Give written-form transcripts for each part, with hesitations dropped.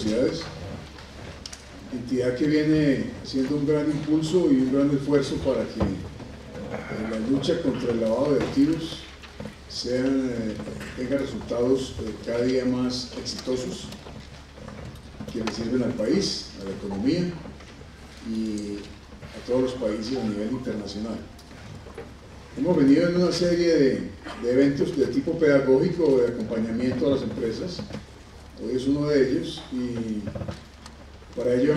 Sociedades, entidad que viene haciendo un gran impulso y un gran esfuerzo para que la lucha contra el lavado de activos tenga resultados cada día más exitosos, que le sirven al país, a la economía y a todos los países a nivel internacional. Hemos venido en una serie de eventos de tipo pedagógico de acompañamiento a las empresas. Hoy es uno de ellos y para ello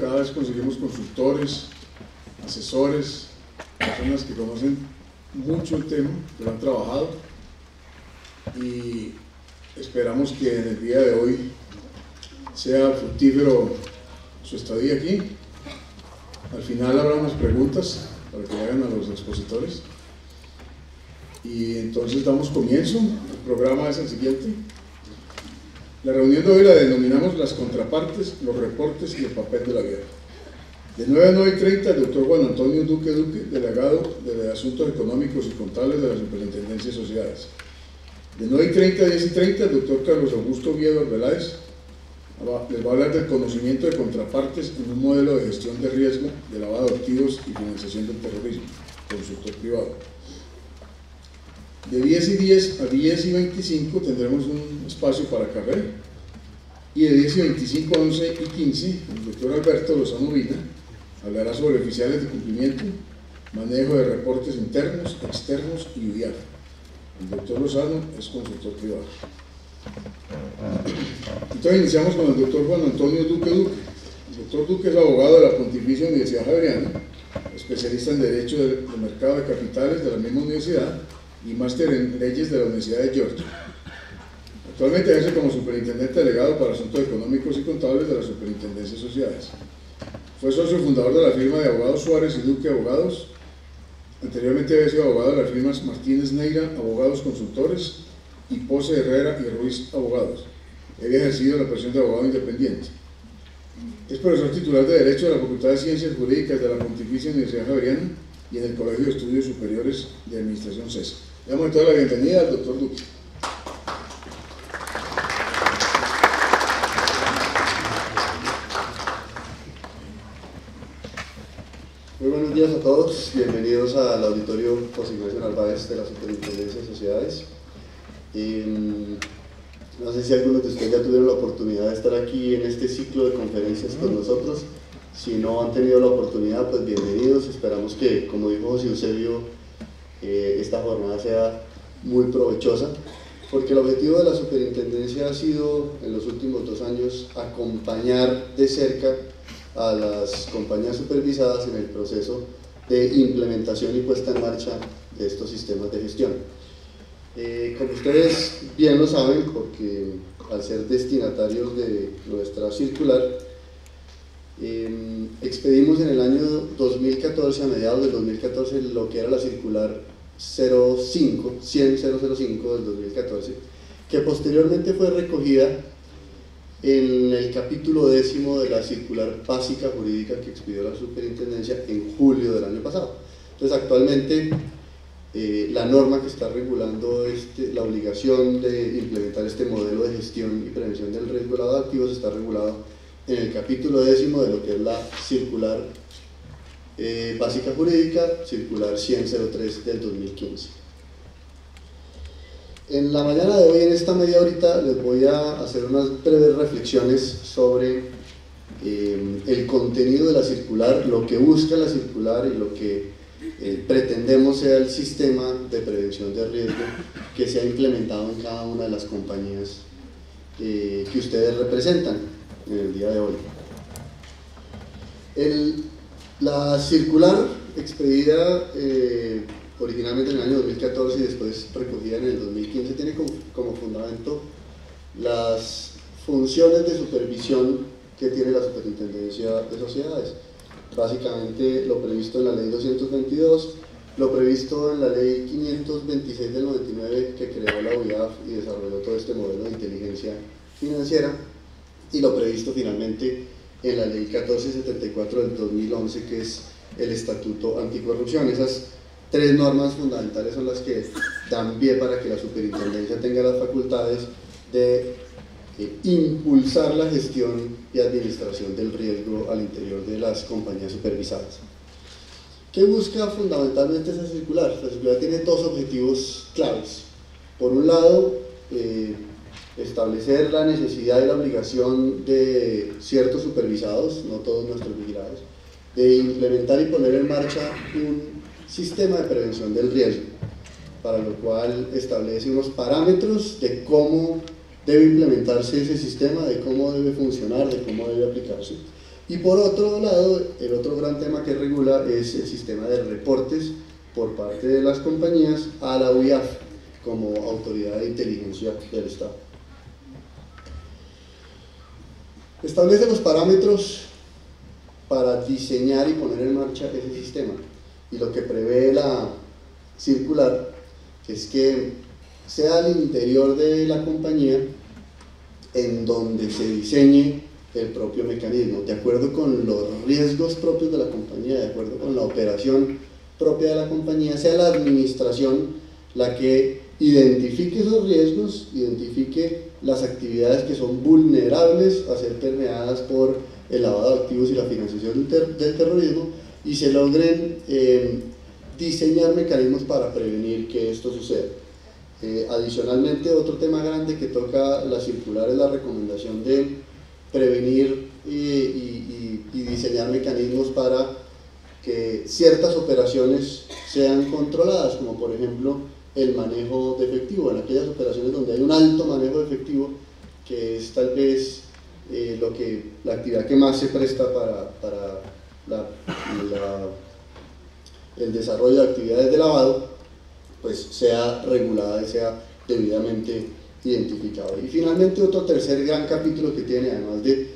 cada vez conseguimos consultores, asesores, personas que conocen mucho el tema, que lo han trabajado, y esperamos que en el día de hoy sea fructífero su estadía aquí. Al final habrá unas preguntas para que le hagan a los expositores y entonces damos comienzo. El programa es el siguiente. La reunión de hoy la denominamos las contrapartes, los reportes y el papel de la guerra. De 9 a 9:30, el doctor Juan Antonio Duque, delegado de Asuntos Económicos y Contables de la Superintendencia de Sociedades. De 9:30 a 10:30, el doctor Carlos Augusto Oviedo Arbeláez les va a hablar del conocimiento de contrapartes en un modelo de gestión de riesgo de lavado de activos y financiación del terrorismo, consultor privado. De 10:10 a 10:25 tendremos un espacio para carrera, y de 10:25 a 11:15 el doctor Alberto Lozano Vila hablará sobre oficiales de cumplimiento, manejo de reportes internos, externos y UIAF. El doctor Lozano es consultor privado. Entonces iniciamos con el doctor Juan Antonio Duque. El doctor Duque es abogado de la Pontificia Universidad Javeriana, especialista en Derecho del Mercado de Capitales de la misma universidad y máster en Leyes de la Universidad de Georgia. Actualmente ejerce como superintendente delegado para Asuntos Económicos y Contables de la Superintendencia de Sociedades. Fue socio fundador de la firma de abogados Suárez y Duque Abogados. Anteriormente había sido abogado de las firmas Martínez Neira Abogados Consultores y Pose Herrera y Ruiz Abogados. Había ejercido la profesión de abogado independiente. Es profesor titular de Derecho de la Facultad de Ciencias Jurídicas de la Pontificia Universidad Javeriana y en el Colegio de Estudios Superiores de Administración CESA. Le damos toda la bienvenida al doctor Duque. Muy buenos días a todos, bienvenidos al auditorio José Ignacio Narváez de la Superintendencia de Sociedades. No sé si algunos de ustedes ya tuvieron la oportunidad de estar aquí en este ciclo de conferencias con nosotros. Si no han tenido la oportunidad, pues bienvenidos. Esperamos que, como dijo José Eusebio, esta jornada sea muy provechosa, porque el objetivo de la Superintendencia ha sido, en los últimos 2 años, acompañar de cerca a las compañías supervisadas en el proceso de implementación y puesta en marcha de estos sistemas de gestión. Como ustedes bien lo saben, porque al ser destinatarios de nuestra circular, expedimos en el año 2014, a mediados del 2014, lo que era la circular 100.005 del 2014, que posteriormente fue recogida en el capítulo 10º de la circular básica jurídica que expidió la Superintendencia en julio del año pasado. Entonces, actualmente la norma que está regulando la obligación de implementar este modelo de gestión y prevención del riesgo de lavado de activos está regulado en el capítulo 10º de lo que es la circular básica jurídica, circular 100.03 del 2015. En la mañana de hoy, en esta media horita, les voy a hacer unas breves reflexiones sobre el contenido de la circular, lo que busca la circular y lo que pretendemos sea el sistema de prevención de riesgo que se ha implementado en cada una de las compañías que ustedes representan en el día de hoy. La circular expedida originalmente en el año 2014 y después recogida en el 2015 tiene como fundamento las funciones de supervisión que tiene la Superintendencia de Sociedades. Básicamente lo previsto en la Ley 222, lo previsto en la Ley 526 del 99 que creó la UIAF y desarrolló todo este modelo de inteligencia financiera, y lo previsto finalmente en la Ley 1474 del 2011, que es el Estatuto Anticorrupción. Esas 3 normas fundamentales son las que dan pie para que la Superintendencia tenga las facultades de impulsar la gestión y administración del riesgo al interior de las compañías supervisadas. ¿Qué busca fundamentalmente esa circular? La circular tiene dos objetivos claves. Por un lado, establecer la necesidad y la obligación de ciertos supervisados, no todos nuestros vigilados, de implementar y poner en marcha un sistema de prevención del riesgo, para lo cual establece unos parámetros de cómo debe implementarse ese sistema, de cómo debe funcionar, de cómo debe aplicarse. Y por otro lado, el otro gran tema que regula es el sistema de reportes por parte de las compañías a la UIAF como autoridad de inteligencia del Estado. Establece los parámetros para diseñar y poner en marcha ese sistema, y lo que prevé la circular es que sea al interior de la compañía en donde se diseñe el propio mecanismo, de acuerdo con los riesgos propios de la compañía, de acuerdo con la operación propia de la compañía, sea la administración la que identifique esos riesgos, identifique las actividades que son vulnerables a ser permeadas por el lavado de activos y la financiación del terrorismo, y se logren diseñar mecanismos para prevenir que esto suceda. Adicionalmente, otro tema grande que toca la circular es la recomendación de prevenir y diseñar mecanismos para que ciertas operaciones sean controladas, como por ejemplo el manejo de efectivo, en aquellas operaciones donde hay un alto manejo de efectivo, que es tal vez la actividad que más se presta para el desarrollo de actividades de lavado, pues sea regulada y sea debidamente identificado. Y finalmente, otro tercer gran capítulo que tiene, además de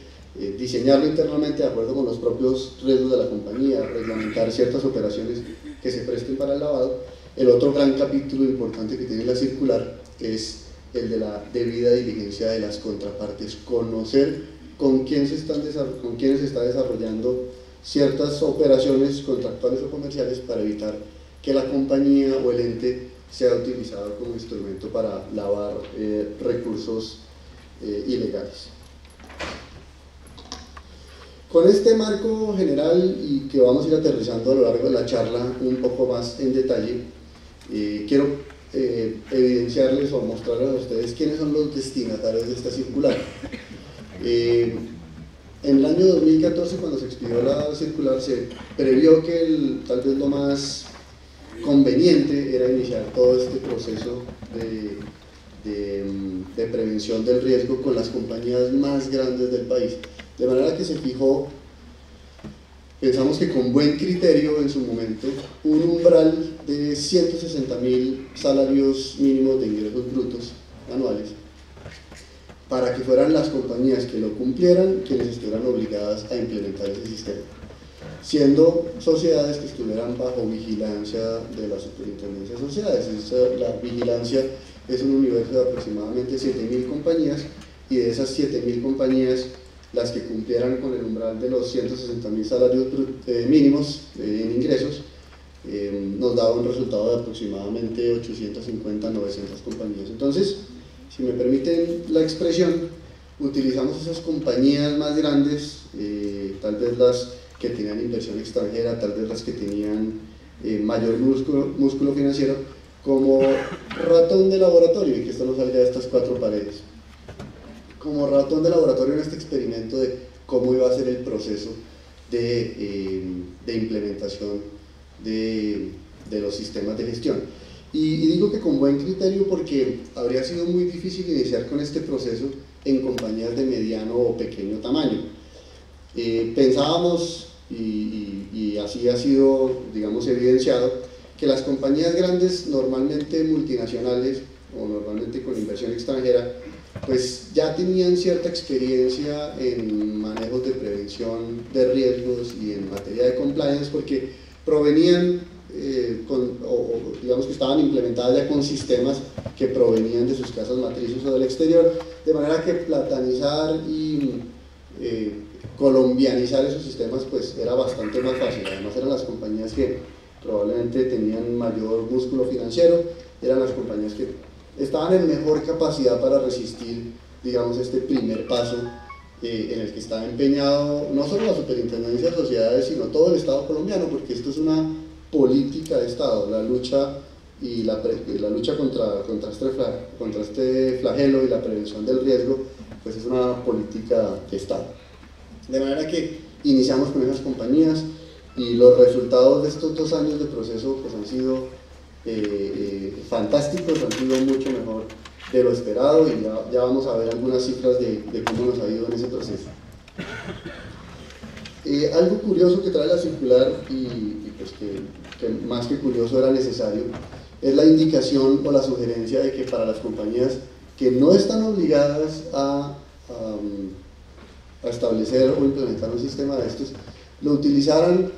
diseñarlo internamente de acuerdo con los propios riesgos de la compañía, reglamentar ciertas operaciones que se presten para el lavado, el otro gran capítulo importante que tiene la circular es el de la debida diligencia de las contrapartes, conocer con quiénes se está desarrollando ciertas operaciones contractuales o comerciales para evitar que la compañía o el ente sea utilizado como instrumento para lavar recursos ilegales. Con este marco general, y que vamos a ir aterrizando a lo largo de la charla un poco más en detalle, quiero evidenciarles o mostrarles a ustedes quiénes son los destinatarios de esta circular. En el año 2014, cuando se expidió la circular, se previó que tal vez lo más conveniente era iniciar todo este proceso de prevención del riesgo con las compañías más grandes del país, de manera que se fijó, pensamos que con buen criterio en su momento, un umbral de 160.000 salarios mínimos de ingresos brutos anuales, para que fueran las compañías que lo cumplieran quienes estuvieran obligadas a implementar ese sistema, siendo sociedades que estuvieran bajo vigilancia de la Superintendencia de Sociedades. La vigilancia es un universo de aproximadamente 7.000 compañías, y de esas 7.000 compañías, las que cumplieran con el umbral de los 160.000 salarios mínimos en ingresos, nos daba un resultado de aproximadamente 850, 900 compañías. Entonces, si me permiten la expresión, utilizamos esas compañías más grandes, tal vez las que tenían inversión extranjera, tal vez las que tenían mayor músculo financiero, como ratón de laboratorio, y que esto no salga de estas cuatro paredes, como ratón de laboratorio en este experimento de cómo iba a ser el proceso de implementación de los sistemas de gestión. Y digo que con buen criterio porque habría sido muy difícil iniciar con este proceso en compañías de mediano o pequeño tamaño. Pensábamos, y así ha sido, digamos, evidenciado, que las compañías grandes, normalmente multinacionales o normalmente con inversión extranjera, pues ya tenían cierta experiencia en manejos de prevención de riesgos y en materia de compliance, porque provenían digamos que estaban implementadas ya con sistemas que provenían de sus casas matrices o del exterior, de manera que platanizar y colombianizar esos sistemas pues era bastante más fácil. Además eran las compañías que probablemente tenían mayor músculo financiero, eran las compañías que estaban en mejor capacidad para resistir digamos, este primer paso en el que está empeñado no solo la Superintendencia de Sociedades, sino todo el Estado colombiano, porque esto es una política de Estado, la lucha contra este flagelo y la prevención del riesgo, pues es una política de Estado. De manera que iniciamos con esas compañías y los resultados de estos 2 años de proceso pues han sido fantásticos, han sido mucho mejor de lo esperado, y ya vamos a ver algunas cifras de cómo nos ha ido en ese proceso. Algo curioso que trae la circular, y pues que más que curioso era necesario, es la indicación o la sugerencia de que para las compañías que no están obligadas a establecer o implementar un sistema de estos, lo utilizaran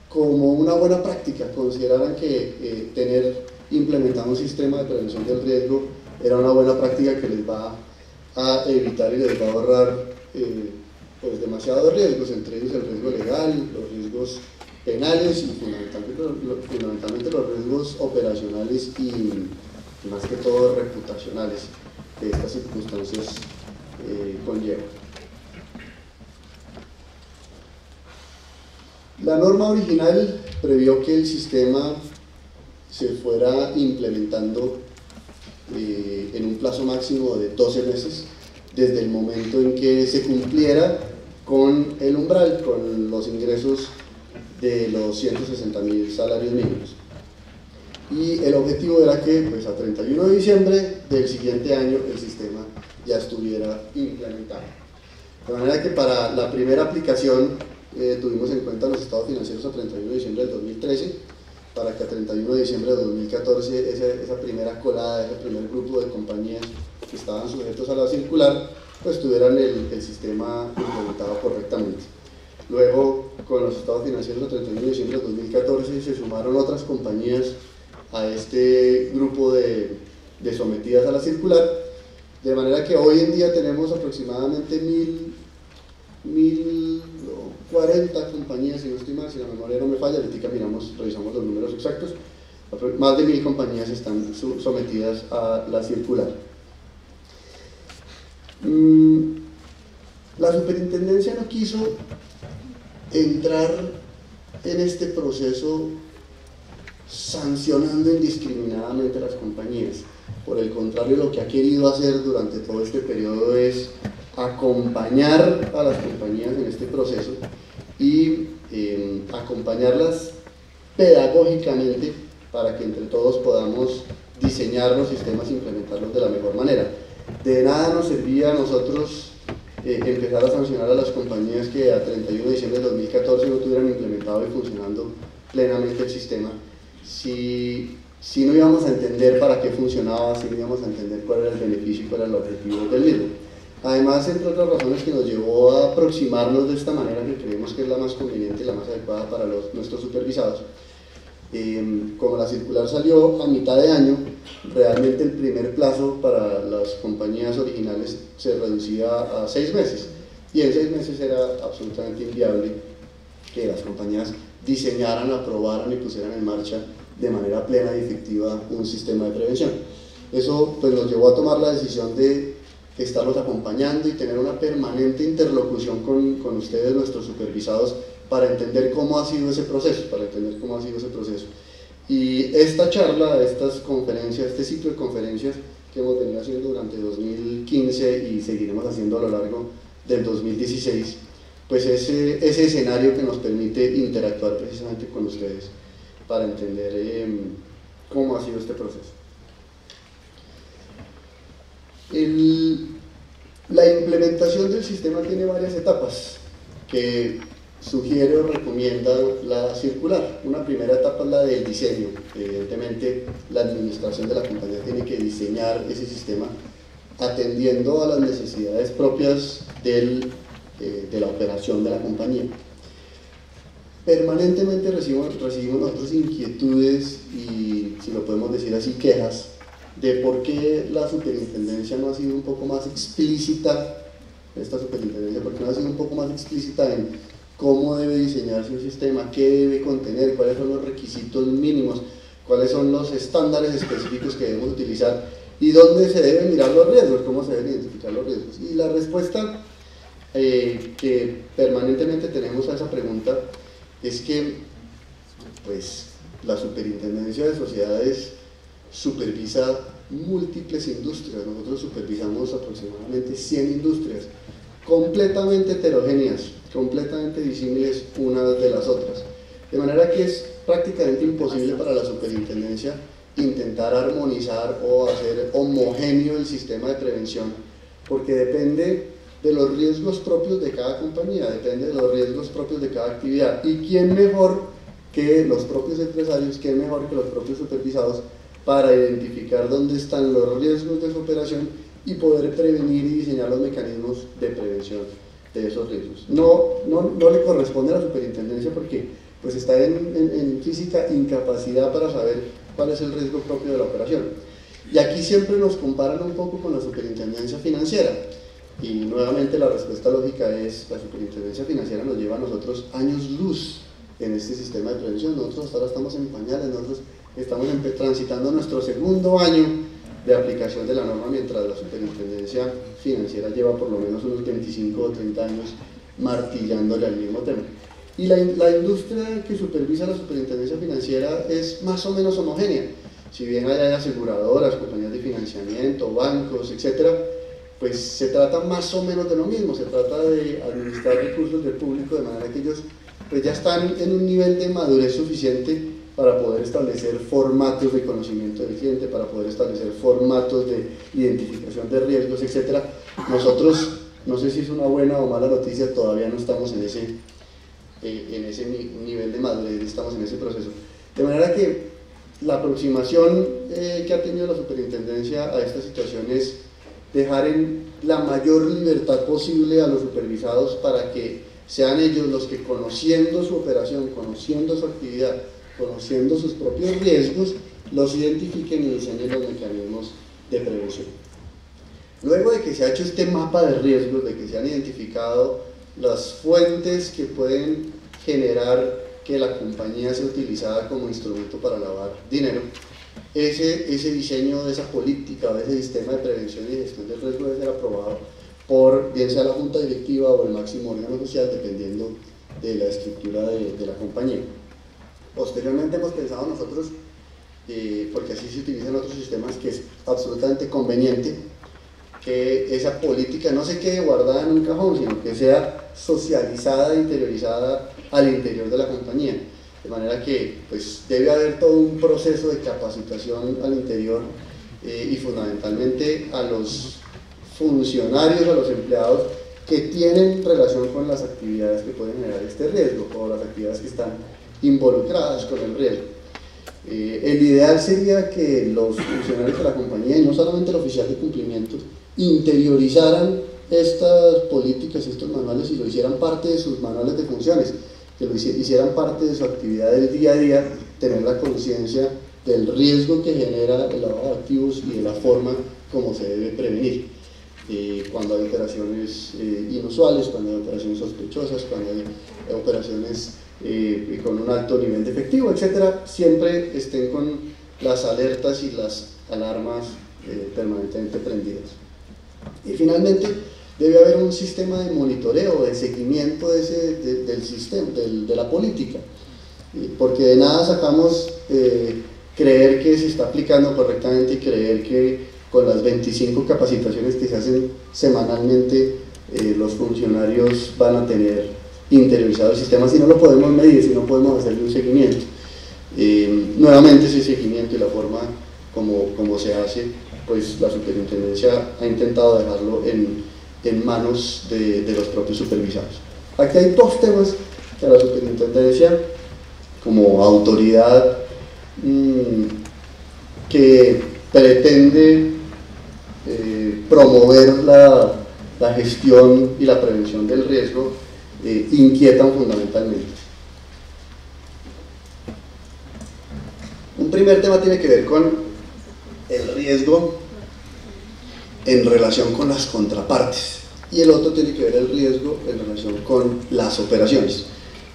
como una buena práctica, consideraran que implementar un sistema de prevención del riesgo era una buena práctica que les va a evitar y les va a ahorrar pues demasiados riesgos, entre ellos el riesgo legal, los riesgos penales y fundamentalmente los riesgos operacionales y más que todo reputacionales que estas circunstancias conllevan. La norma original previó que el sistema se fuera implementando en un plazo máximo de 12 meses, desde el momento en que se cumpliera con el umbral, con los ingresos de los 160.000 salarios mínimos. Y el objetivo era que pues, a 31 de diciembre del siguiente año el sistema ya estuviera implementado. De manera que para la primera aplicación tuvimos en cuenta los estados financieros a 31 de diciembre del 2013, para que a 31 de diciembre de 2014 esa primera colada, ese primer grupo de compañías que estaban sujetos a la circular, pues tuvieran el sistema implementado correctamente. Luego, con los estados financieros a 31 de diciembre de 2014 se sumaron otras compañías a este grupo de sometidas a la circular, de manera que hoy en día tenemos aproximadamente 1.040 compañías, si no estoy mal, si la memoria no me falla, ahorita revisamos los números exactos, más de 1.000 compañías están sometidas a la circular. La superintendencia no quiso entrar en este proceso sancionando indiscriminadamente a las compañías. Por el contrario, lo que ha querido hacer durante todo este periodo es acompañar a las compañías en este proceso y acompañarlas pedagógicamente para que entre todos podamos diseñar los sistemas e implementarlos de la mejor manera. De nada nos servía a nosotros empezar a sancionar a las compañías que a 31 de diciembre de 2014 no tuvieran implementado y funcionando plenamente el sistema, si no íbamos a entender para qué funcionaba, si no íbamos a entender cuál era el beneficio y cuál era el objetivo del mismo. Además, entre otras razones que nos llevó a aproximarnos de esta manera, que creemos que es la más conveniente y la más adecuada para nuestros supervisados, como la circular salió a mitad de año, realmente el primer plazo para las compañías originales se reducía a 6 meses, y en 6 meses era absolutamente inviable que las compañías diseñaran, aprobaran y pusieran en marcha de manera plena y efectiva un sistema de prevención. Eso pues, nos llevó a tomar la decisión de estarlos acompañando y tener una permanente interlocución con ustedes, nuestros supervisados, para entender cómo ha sido ese proceso, Y esta charla, estas conferencias, este ciclo de conferencias que hemos venido haciendo durante 2015 y seguiremos haciendo a lo largo del 2016, pues ese escenario que nos permite interactuar precisamente con ustedes para entender cómo ha sido este proceso. La implementación del sistema tiene varias etapas que sugiere o recomienda la circular. Una primera etapa es la del diseño. Evidentemente, la administración de la compañía tiene que diseñar ese sistema atendiendo a las necesidades propias de la operación de la compañía. Permanentemente recibimos nosotros inquietudes y, si lo podemos decir así, quejas de por qué la superintendencia no ha sido un poco más explícita, por qué no ha sido un poco más explícita en cómo debe diseñarse un sistema, qué debe contener, cuáles son los requisitos mínimos, cuáles son los estándares específicos que debemos utilizar y dónde se deben mirar los riesgos, cómo se deben identificar los riesgos. la respuesta que permanentemente tenemos a esa pregunta es que pues, la Superintendencia de Sociedades supervisa múltiples industrias. Nosotros supervisamos aproximadamente 100 industrias completamente heterogéneas, completamente disímiles unas de las otras, de manera que es prácticamente imposible para la superintendencia intentar armonizar o hacer homogéneo el sistema de prevención, porque depende de los riesgos propios de cada compañía, depende de los riesgos propios de cada actividad. ¿Y quién mejor que los propios empresarios, quién mejor que los propios supervisados para identificar dónde están los riesgos de su operación y poder prevenir y diseñar los mecanismos de prevención de esos riesgos? No le corresponde a la superintendencia porque pues está en física incapacidad para saber cuál es el riesgo propio de la operación. Y aquí siempre nos comparan un poco con la superintendencia financiera, y nuevamente la respuesta lógica es: la superintendencia financiera nos lleva a nosotros años luz en este sistema de prevención. Nosotros hasta ahora estamos en pañales, nosotros estamos transitando nuestro segundo año de aplicación de la norma, mientras la superintendencia financiera lleva por lo menos unos 25 o 30 años martillándole al mismo tema. Y la industria que supervisa la superintendencia financiera es más o menos homogénea. Si bien hay aseguradoras, compañías de financiamiento, bancos, etcétera, pues se trata más o menos de lo mismo. Se trata de administrar recursos del público, de manera que ellos pues ya están en un nivel de madurez suficiente para poder establecer formatos de conocimiento del cliente, para poder establecer formatos de identificación de riesgos, etcétera. Nosotros, no sé si es una buena o mala noticia, todavía no estamos en ese nivel de madurez, estamos en ese proceso. De manera que la aproximación que ha tenido la superintendencia a esta situación es dejar en la mayor libertad posible a los supervisados para que sean ellos los que, conociendo su operación, conociendo su actividad, conociendo sus propios riesgos, los identifiquen y diseñen los mecanismos de prevención. Luego de que se ha hecho este mapa de riesgos, de que se han identificado las fuentes que pueden generar que la compañía sea utilizada como instrumento para lavar dinero, ese diseño de esa política o de ese sistema de prevención y gestión del riesgo debe ser aprobado por bien sea la junta directiva o el máximo órgano social, dependiendo de la estructura de la compañía. Posteriormente hemos pensado nosotros, porque así se utilizan otros sistemas, que es absolutamente conveniente que esa política no se quede guardada en un cajón, sino que sea socializada e interiorizada al interior de la compañía, de manera que pues, debe haber todo un proceso de capacitación al interior y fundamentalmente a los funcionarios, a los empleados que tienen relación con las actividades que pueden generar este riesgo o las actividades que están involucradas con el riesgo. El ideal sería que los funcionarios de la compañía, y no solamente el oficial de cumplimiento, interiorizaran estas políticas, estos manuales, y lo hicieran parte de sus manuales de funciones, que lo hicieran parte de su actividad del día a día, tener la conciencia del riesgo que genera el lavado de activos y de la forma como se debe prevenir. Cuando hay operaciones inusuales, cuando hay operaciones sospechosas, cuando hay operaciones con un alto nivel de efectivo, etcétera, siempre estén con las alertas y las alarmas permanentemente prendidas. Y finalmente debe haber un sistema de monitoreo, de seguimiento del sistema, de la política, porque de nada sacamos creer que se está aplicando correctamente y creer que con las 25 capacitaciones que se hacen semanalmente los funcionarios van a tener interiorizado el sistema, si no lo podemos medir, si no podemos hacerle un seguimiento. Nuevamente ese seguimiento y la forma como se hace, pues la superintendencia ha intentado dejarlo en manos de los propios supervisados. Aquí hay dos temas que la superintendencia, como autoridad que pretende promover la gestión y la prevención del riesgo, inquietan fundamentalmente. Un primer tema tiene que ver con el riesgo en relación con las contrapartes, y el otro tiene que ver el riesgo en relación con las operaciones.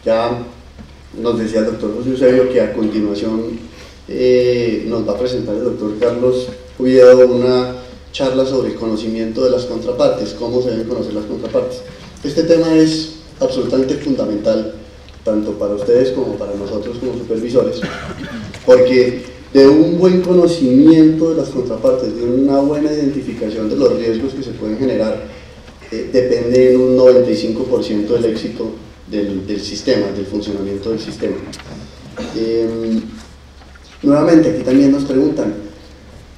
Ya nos decía el doctor José Eusebio que a continuación nos va a presentar el doctor Carlos Oviedo una charla sobre el conocimiento de las contrapartes, cómo se deben conocer las contrapartes. Este tema es absolutamente fundamental, tanto para ustedes como para nosotros como supervisores, porque de un buen conocimiento de las contrapartes, de una buena identificación de los riesgos que se pueden generar, depende en un 95% del éxito del sistema, del funcionamiento del sistema. Nuevamente, aquí también nos preguntan,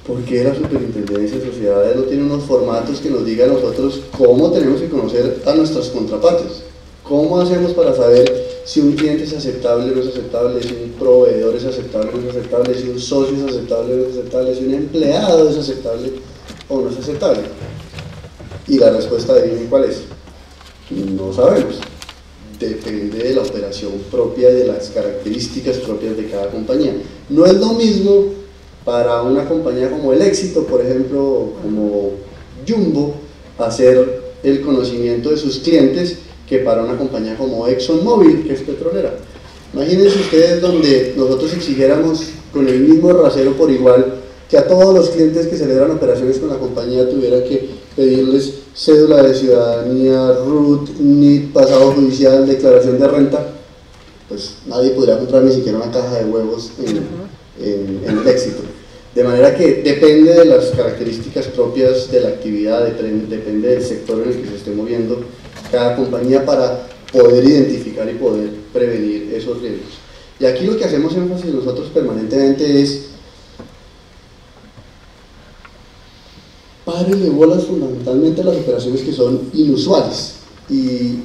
¿por qué la Superintendencia de Sociedades no tiene unos formatos que nos diga a nosotros cómo tenemos que conocer a nuestras contrapartes? ¿Cómo hacemos para saber si un cliente es aceptable o no es aceptable, si un proveedor es aceptable o no es aceptable, si un socio es aceptable o no es aceptable, si un empleado es aceptable o no es aceptable? Y la respuesta de ¿cuál es? No sabemos. Depende de la operación propia, de las características propias de cada compañía. No es lo mismo para una compañía como El Éxito, por ejemplo, como Jumbo, hacer el conocimiento de sus clientes que para una compañía como ExxonMobil, que es petrolera. Imagínense ustedes donde nosotros exigiéramos con el mismo rasero por igual que a todos los clientes que celebran operaciones con la compañía tuvieran que pedirles cédula de ciudadanía, RUT, NIT, pasado judicial, declaración de renta, pues nadie podría comprar ni siquiera una caja de huevos en El Éxito. De manera que depende de las características propias de la actividad, depende del sector en el que se esté moviendo cada compañía para poder identificar y poder prevenir esos riesgos. Y aquí lo que hacemos énfasis nosotros permanentemente es párele bolas fundamentalmente a las operaciones que son inusuales, y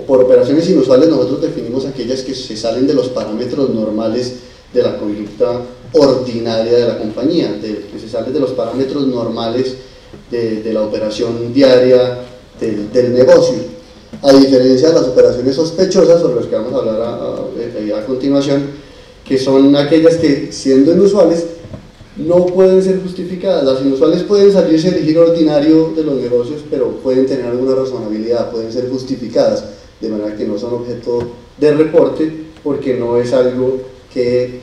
por operaciones inusuales nosotros definimos aquellas que se salen de los parámetros normales de la conducta ordinaria de la compañía, que se salen de los parámetros normales de la operación diaria del negocio, a diferencia de las operaciones sospechosas, sobre las que vamos a hablar a continuación, que son aquellas que, siendo inusuales, no pueden ser justificadas. Las inusuales pueden salirse del giro ordinario de los negocios, pero pueden tener alguna razonabilidad, pueden ser justificadas, de manera que no son objeto de reporte, porque no es algo que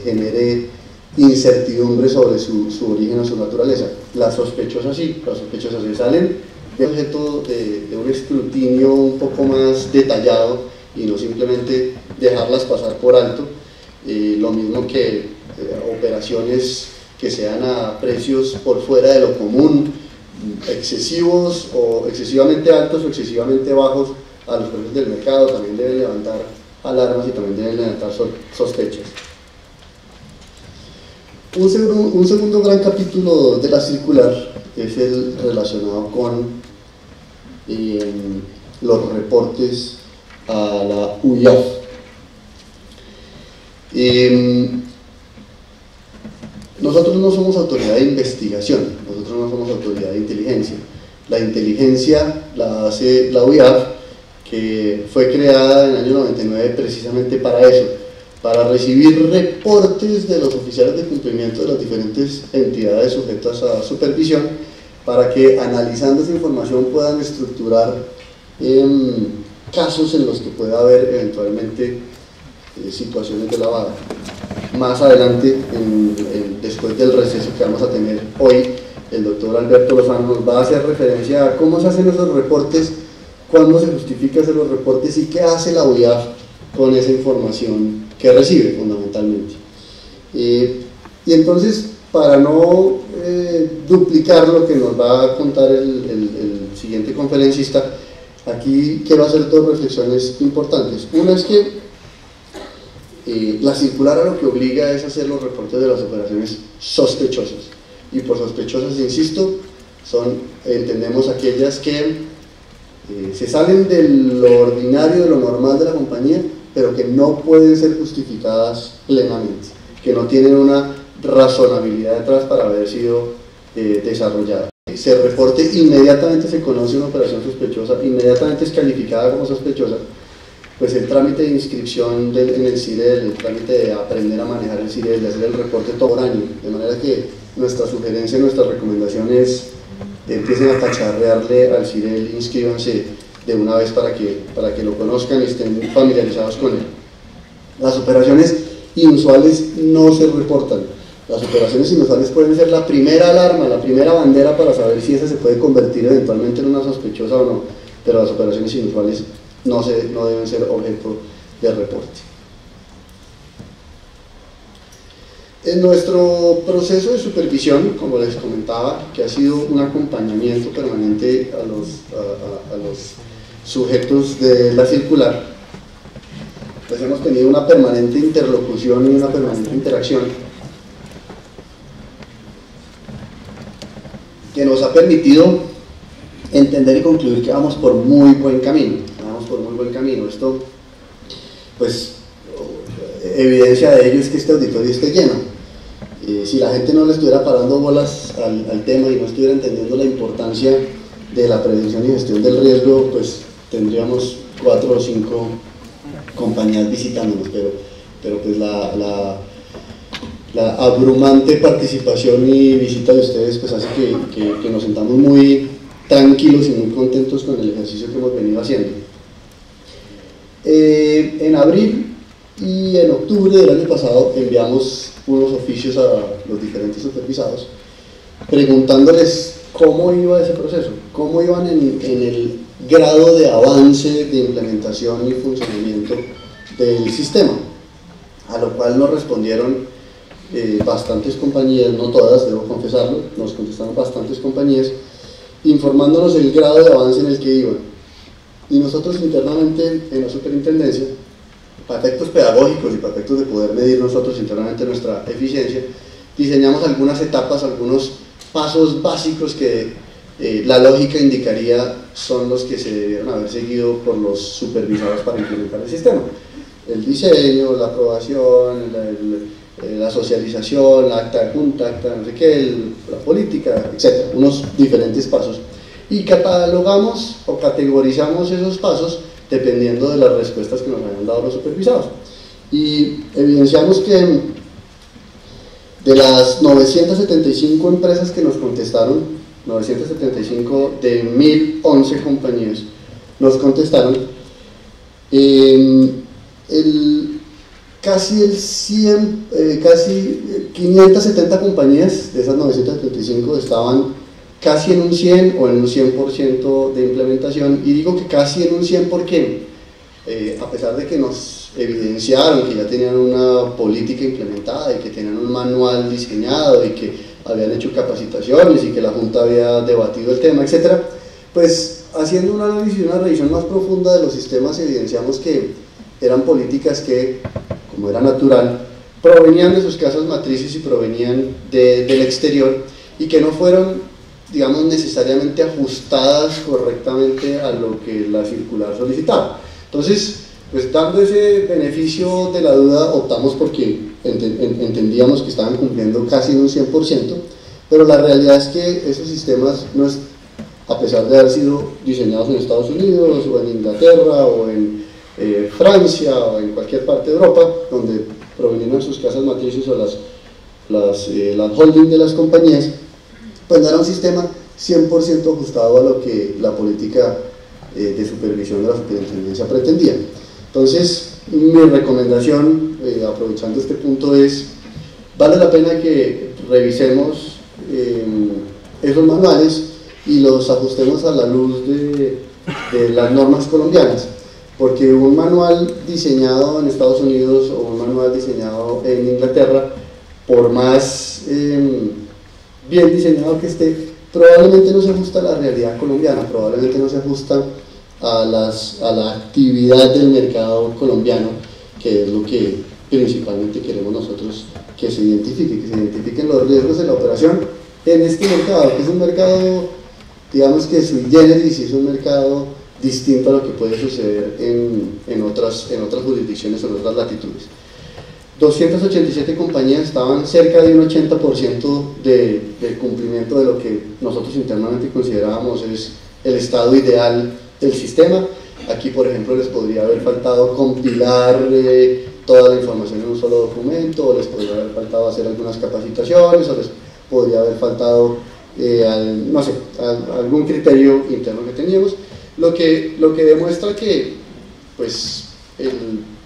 genere incertidumbre sobre su origen o su naturaleza. Las sospechosas sí, las sospechosas se salen de objeto de un escrutinio un poco más detallado y no simplemente dejarlas pasar por alto, lo mismo que operaciones que sean a precios por fuera de lo común, excesivos o excesivamente altos o excesivamente bajos a los precios del mercado, también deben levantar alarmas y también deben levantar sospechas. Un segundo gran capítulo de la circular es el relacionado con los reportes a la UIAF. Nosotros no somos autoridad de investigación, nosotros no somos autoridad de inteligencia. La inteligencia la hace la UIAF, que fue creada en el año 99 precisamente para eso, para recibir reportes de los oficiales de cumplimiento de las diferentes entidades sujetas a supervisión, para que analizando esa información puedan estructurar casos en los que pueda haber eventualmente situaciones de lavado. Más adelante, después del receso que vamos a tener hoy, el doctor Alberto Lozano nos va a hacer referencia a cómo se hacen esos reportes, cuándo se justifica hacer los reportes y qué hace la UIAF con esa información que recibe fundamentalmente. Y entonces, para no duplicar lo que nos va a contar el siguiente conferencista, aquí quiero hacer dos reflexiones importantes. Una es que la circular a lo que obliga es hacer los reportes de las operaciones sospechosas, y por sospechosas, insisto, entendemos aquellas que se salen de lo ordinario, de lo normal de la compañía, pero que no pueden ser justificadas plenamente, que no tienen una razonabilidad detrás para haber sido desarrollada. Se reporte, inmediatamente se conoce una operación sospechosa, inmediatamente es calificada como sospechosa, pues el trámite de inscripción en el CIREL, el trámite de aprender a manejar el CIREL, de hacer el reporte todo año, de manera que nuestra sugerencia, nuestra recomendación es empiecen a cacharrearle al CIREL, inscríbanse de una vez para que lo conozcan y estén familiarizados con él. Las operaciones inusuales no se reportan, Las operaciones inusuales pueden ser la primera alarma, la primera bandera para saber si esa se puede convertir eventualmente en una sospechosa o no, pero las operaciones inusuales no deben ser objeto de reporte. En nuestro proceso de supervisión, como les comentaba, que ha sido un acompañamiento permanente a los sujetos de la circular, pues hemos tenido una permanente interlocución y una permanente interacción que nos ha permitido entender y concluir que vamos por muy buen camino. Esto, pues, evidencia de ello es que este auditorio esté lleno. Si la gente no le estuviera parando bolas al tema y no estuviera entendiendo la importancia de la prevención y gestión del riesgo, pues tendríamos 4 o 5 compañías visitándonos, pero pues la abrumante participación y visita de ustedes pues hace que nos sentamos muy tranquilos y muy contentos con el ejercicio que hemos venido haciendo. En abril y en octubre del año pasado enviamos unos oficios a los diferentes supervisados preguntándoles cómo iba ese proceso, cómo iban en el grado de avance de implementación y funcionamiento del sistema, a lo cual nos respondieron bastantes compañías, no todas, debo confesarlo, nos contestaron bastantes compañías informándonos el grado de avance en el que iban, y nosotros internamente en la superintendencia, para efectos pedagógicos y para efectos de poder medir nosotros internamente nuestra eficiencia, diseñamos algunas etapas, algunos pasos básicos que la lógica indicaría son los que se debieron haber seguido por los supervisados para implementar el sistema: el diseño, la aprobación, la socialización, la acta de junta, acta de no sé qué, la política, etc. Unos diferentes pasos, y catalogamos o categorizamos esos pasos dependiendo de las respuestas que nos hayan dado los supervisados, y evidenciamos que de las 975 empresas que nos contestaron, 975 de 1011 compañías nos contestaron, casi 570 compañías de esas 975 estaban casi en un 100 o en un 100% de implementación. Y digo que casi en un 100 porque a pesar de que nos evidenciaron que ya tenían una política implementada y que tenían un manual diseñado y que habían hecho capacitaciones y que la Junta había debatido el tema, etc., pues haciendo un análisis y una revisión más profunda de los sistemas evidenciamos que eran políticas que, como era natural, provenían de sus casas matrices y provenían del exterior, y que no fueron, digamos, necesariamente ajustadas correctamente a lo que la circular solicitaba. Entonces, pues dando ese beneficio de la duda, optamos porque entendíamos que estaban cumpliendo casi en un 100%, pero la realidad es que esos sistemas, a pesar de haber sido diseñados en Estados Unidos o en Inglaterra o en Francia o en cualquier parte de Europa, donde provenían sus casas matrices o las holding de las compañías, pues no era un sistema 100% ajustado a lo que la política de supervisión de la superintendencia pretendía. Entonces, mi recomendación, aprovechando este punto, es: vale la pena que revisemos esos manuales y los ajustemos a la luz de las normas colombianas, porque un manual diseñado en Estados Unidos o un manual diseñado en Inglaterra, por más bien diseñado que esté, probablemente no se ajusta a la realidad colombiana, probablemente no se ajusta a la actividad del mercado colombiano, que es lo que principalmente queremos nosotros que se identifiquen los riesgos de la operación en este mercado, que es un mercado, digamos que sui generis, y es un mercado distinto a lo que puede suceder en otras jurisdicciones o en otras latitudes. 287 compañías estaban cerca de un 80% del cumplimiento de lo que nosotros internamente considerábamos es el estado ideal del sistema. Aquí, por ejemplo, les podría haber faltado compilar toda la información en un solo documento, o les podría haber faltado hacer algunas capacitaciones, o les podría haber faltado no sé, algún criterio interno que teníamos, lo que demuestra que pues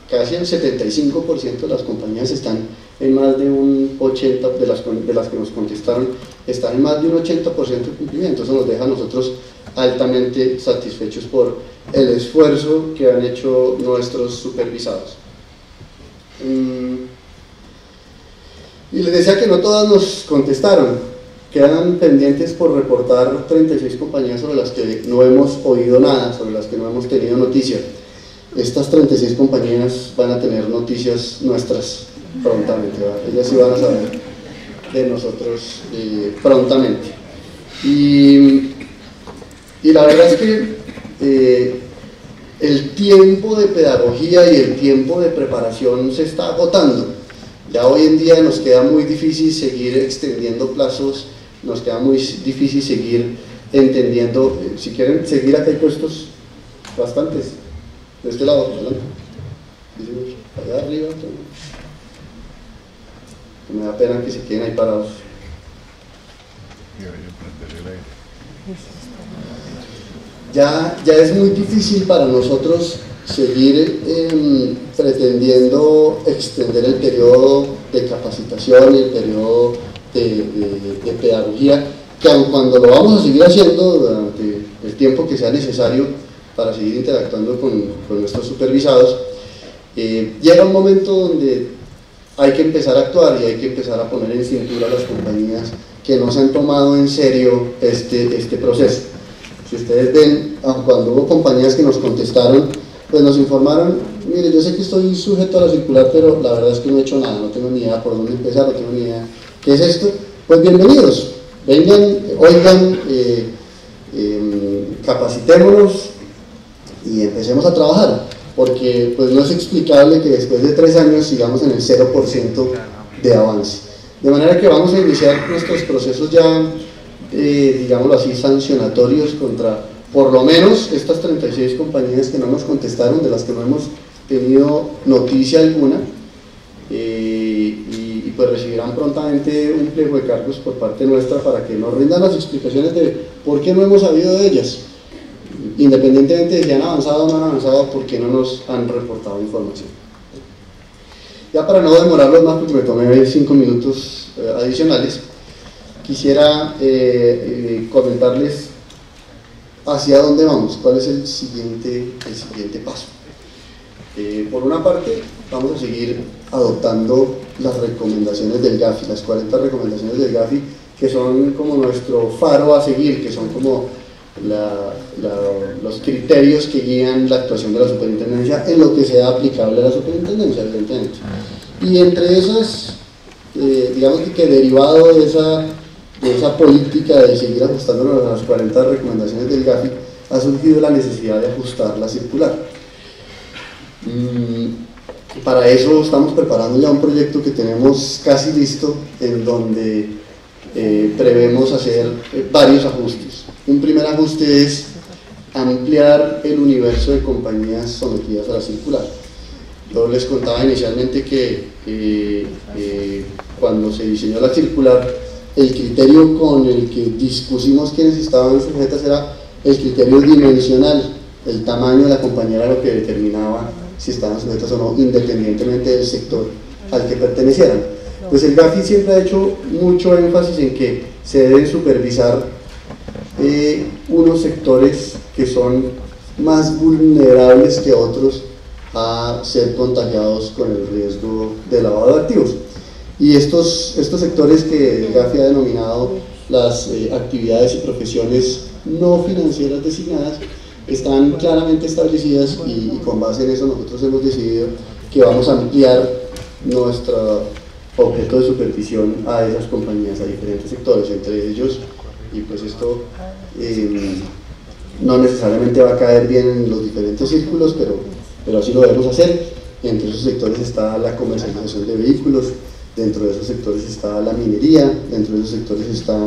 casi el 75% de las compañías están en más de un 80%, de las que nos contestaron, están en más de un 80% de cumplimiento. Eso nos deja a nosotros altamente satisfechos por el esfuerzo que han hecho nuestros supervisados. Y les decía que no todas nos contestaron, quedan pendientes por reportar 36 compañías sobre las que no hemos oído nada, sobre las que no hemos tenido noticia. Estas 36 compañías van a tener noticias nuestras prontamente, ¿verdad? Ellas sí van a saber de nosotros prontamente. Y la verdad es que el tiempo de pedagogía y el tiempo de preparación se está agotando. Ya hoy en día nos queda muy difícil seguir extendiendo plazos, nos queda muy difícil seguir entendiendo. Si quieren seguir, acá hay puestos bastantes. De este lado, adelante. Allá arriba. Me da pena que se queden ahí parados. Ya es muy difícil para nosotros seguir pretendiendo extender el periodo de capacitación y el periodo de pedagogía, que aun cuando lo vamos a seguir haciendo durante el tiempo que sea necesario para seguir interactuando con nuestros supervisados, llega un momento donde hay que empezar a actuar y hay que empezar a poner en cintura a las compañías que no se han tomado en serio este proceso. Si ustedes ven, cuando hubo compañías que nos contestaron, pues nos informaron: mire, yo sé que estoy sujeto a la circular, pero la verdad es que no he hecho nada, no tengo ni idea por dónde empezar, no tengo ni idea qué es esto. Pues bienvenidos, vengan, oigan, capacitémonos y empecemos a trabajar, porque pues no es explicable que después de 3 años sigamos en el 0% de avance. De manera que vamos a iniciar nuestros procesos ya, digámoslo así, sancionatorios contra por lo menos estas 36 compañías que no nos contestaron, de las que no hemos tenido noticia alguna, y pues recibirán prontamente un pliego de cargos por parte nuestra para que nos rindan las explicaciones de por qué no hemos sabido de ellas, independientemente de si han avanzado o no han avanzado, por qué no nos han reportado información. Ya para no demorarlos más, porque me tomé 5 minutos adicionales, quisiera comentarles hacia dónde vamos, cuál es el siguiente paso. Por una parte, vamos a seguir adoptando las recomendaciones del GAFI, las 40 recomendaciones del GAFI, que son como nuestro faro a seguir, que son como los criterios que guían la actuación de la superintendencia en lo que sea aplicable a la superintendencia, evidentemente. Y entre esas, digamos que derivado de esa política de seguir ajustándonos a las 40 recomendaciones del GAFI, ha surgido la necesidad de ajustar la circular. Para eso estamos preparando ya un proyecto que tenemos casi listo, en donde prevemos hacer varios ajustes. Un primer ajuste es ampliar el universo de compañías sometidas a la circular. Yo les contaba inicialmente que cuando se diseñó la circular, el criterio con el que dispusimos quienes estaban sujetas era el criterio dimensional. El tamaño de la compañía era lo que determinaba si estaban sujetas o no, independientemente del sector al que pertenecieran. Pues el GAFI siempre ha hecho mucho énfasis en que se deben supervisar unos sectores que son más vulnerables que otros a ser contagiados con el riesgo de lavado de activos. Y estos sectores que el GAFI ha denominado las actividades y profesiones no financieras designadas están claramente establecidas, y con base en eso nosotros hemos decidido que vamos a ampliar nuestro objeto de supervisión a esas compañías, a diferentes sectores, entre ellos, y pues esto no necesariamente va a caer bien en los diferentes círculos, pero así lo debemos hacer. Entre esos sectores está la comercialización de vehículos, dentro de esos sectores está la minería, dentro de esos sectores está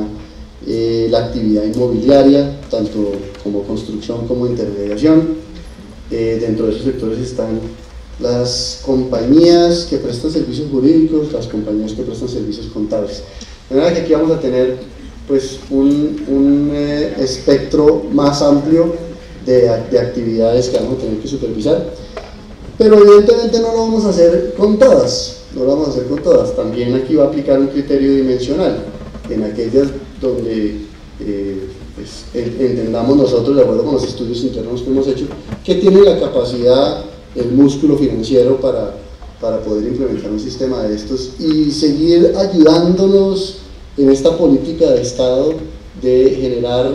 la actividad inmobiliaria, tanto como construcción como intermediación. Dentro de esos sectores están las compañías que prestan servicios jurídicos, las compañías que prestan servicios contables. De manera que aquí vamos a tener pues un espectro más amplio de actividades que vamos a tener que supervisar, pero evidentemente no lo vamos a hacer con todas. no lo vamos a hacer con todas. También aquí va a aplicar un criterio dimensional. En aquellas donde pues, entendamos nosotros, de acuerdo con los estudios internos que hemos hecho, que tiene la capacidad, el músculo financiero para poder implementar un sistema de estos y seguir ayudándonos en esta política de Estado de generar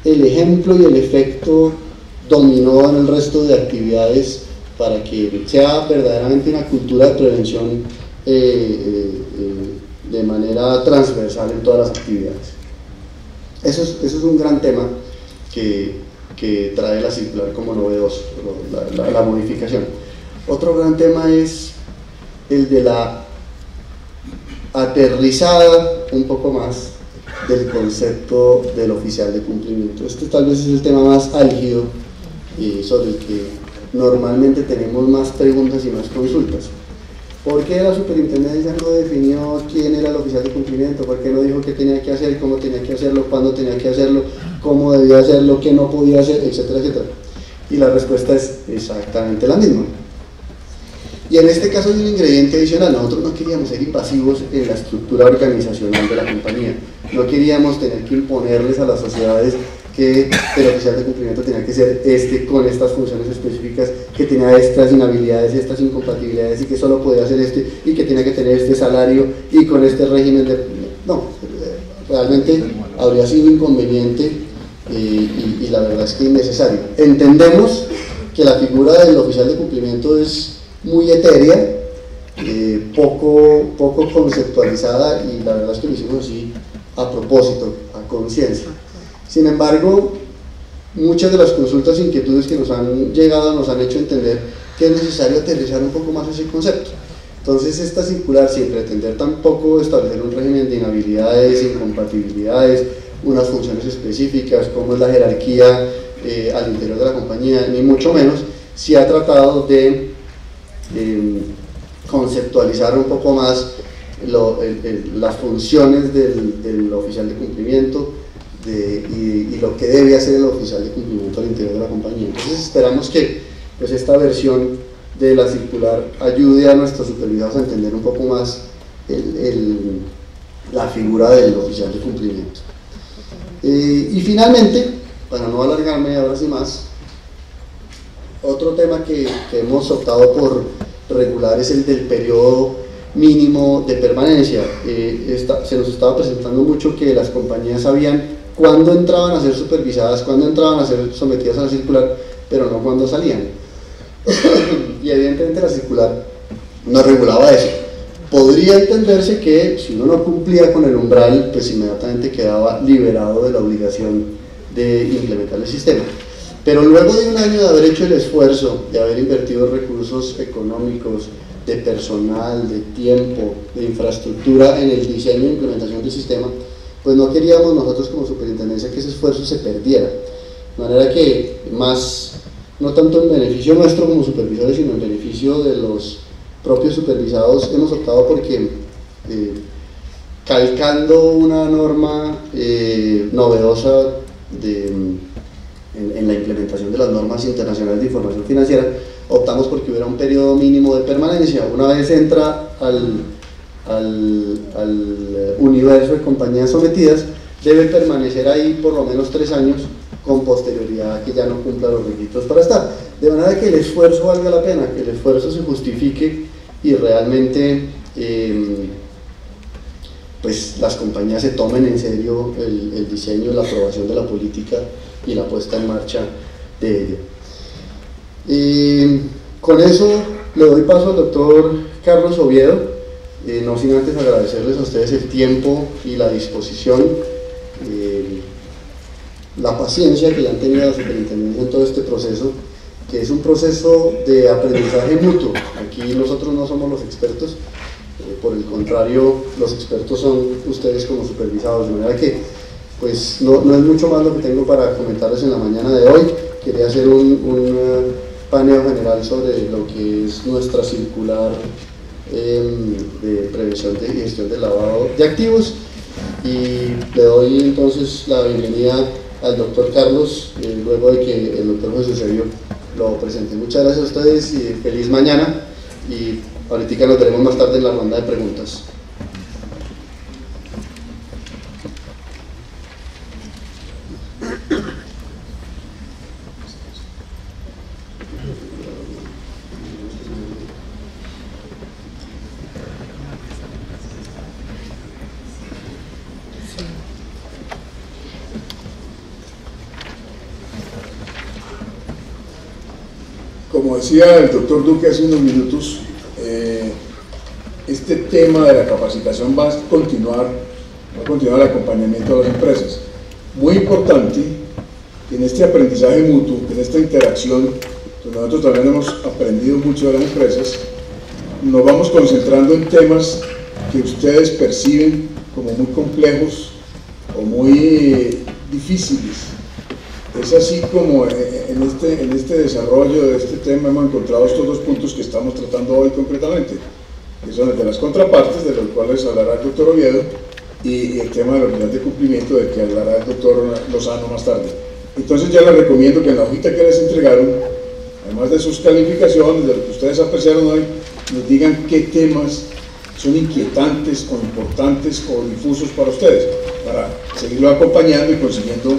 el ejemplo y el efecto dominó en el resto de actividades para que sea verdaderamente una cultura de prevención de manera transversal en todas las actividades. Eso es un gran tema que trae la circular como novedoso, la modificación. Otro gran tema es el de la aterrizada un poco más del concepto del oficial de cumplimiento. Este tal vez es el tema más álgido y sobre el que normalmente tenemos más preguntas y más consultas. ¿Por qué la superintendencia no definió quién era el oficial de cumplimiento? ¿Por qué no dijo qué tenía que hacer, cómo tenía que hacerlo, cuándo tenía que hacerlo, cómo debía hacerlo, qué no podía hacer, etcétera, etcétera? Y la respuesta es exactamente la misma. Y en este caso hay un ingrediente adicional. Nosotros no queríamos ser invasivos en la estructura organizacional de la compañía. No queríamos tener que imponerles a las sociedades que el oficial de cumplimiento tenía que ser con estas funciones específicas, que tenía estas inhabilidades, estas incompatibilidades y que solo podía hacer y que tenía que tener este salario y con este régimen de... No, realmente habría sido inconveniente y la verdad es que innecesario. Entendemos que la figura del oficial de cumplimiento es muy etérea, poco conceptualizada y la verdad es que lo hicimos así a propósito, a conciencia. Sin embargo, muchas de las consultas e inquietudes que nos han llegado nos han hecho entender que es necesario aterrizar un poco más ese concepto. Entonces esta circular, sin pretender tampoco establecer un régimen de inhabilidades, incompatibilidades, unas funciones específicas, cómo es la jerarquía al interior de la compañía, ni mucho menos, sí ha tratado de conceptualizar un poco más las funciones del oficial de cumplimiento y lo que debe hacer el oficial de cumplimiento al interior de la compañía. Entonces esperamos que pues, esta versión de la circular ayude a nuestros supervisados a entender un poco más la figura del oficial de cumplimiento. Y finalmente, para no alargarme ahora sí más, otro tema que hemos optado por regular es el del periodo mínimo de permanencia. Se nos estaba presentando mucho que las compañías sabían cuándo entraban a ser supervisadas, cuándo entraban a ser sometidas a la circular, pero no cuándo salían. Y evidentemente la circular no regulaba eso. Podría entenderse que si uno no cumplía con el umbral, pues inmediatamente quedaba liberado de la obligación de implementar el sistema. Pero luego de un año de haber hecho el esfuerzo, de haber invertido recursos económicos, de personal, de tiempo, de infraestructura en el diseño e implementación del sistema, pues no queríamos nosotros como superintendencia que ese esfuerzo se perdiera. De manera que más, no tanto en beneficio nuestro como supervisores, sino en beneficio de los propios supervisados, hemos optado porque calcando una norma novedosa en la implementación de las normas internacionales de información financiera, optamos porque hubiera un periodo mínimo de permanencia. Una vez entra al universo de compañías sometidas, debe permanecer ahí por lo menos 3 años con posterioridad a que ya no cumpla los requisitos para estar. De manera que el esfuerzo valga la pena, que el esfuerzo se justifique y realmente pues las compañías se tomen en serio el diseño, la aprobación de la política y la puesta en marcha de ella. Con eso le doy paso al doctor Carlos Oviedo, no sin antes agradecerles a ustedes el tiempo y la disposición, la paciencia que le han tenido a la superintendencia en todo este proceso, que es un proceso de aprendizaje mutuo. Aquí nosotros no somos los expertos, por el contrario, los expertos son ustedes como supervisados, de manera que pues no es mucho más lo que tengo para comentarles en la mañana de hoy. Quería hacer un paneo general sobre lo que es nuestra circular de prevención y gestión del lavado de activos, y le doy entonces la bienvenida al doctor Carlos, luego de que el doctor José Sergio lo presente. Muchas gracias a ustedes y feliz mañana, y Ahorita nos veremos más tarde en la ronda de preguntas. Como decía el doctor Duque hace unos minutos, este tema de la capacitación va a continuar el acompañamiento de las empresas. Muy importante que en este aprendizaje mutuo, en esta interacción, pues nosotros también hemos aprendido mucho de las empresas, nos vamos concentrando en temas que ustedes perciben como muy complejos o muy difíciles. Es así como en este desarrollo de este tema hemos encontrado estos dos puntos que estamos tratando hoy concretamente, que son el de las contrapartes, de los cuales hablará el doctor Oviedo, y el tema de la unidad de cumplimiento, del que hablará el doctor Lozano más tarde. Entonces ya les recomiendo que en la hojita que les entregaron, además de sus calificaciones, de lo que ustedes apreciaron hoy, nos digan qué temas son inquietantes o importantes o difusos para ustedes, para seguirlo acompañando y consiguiendo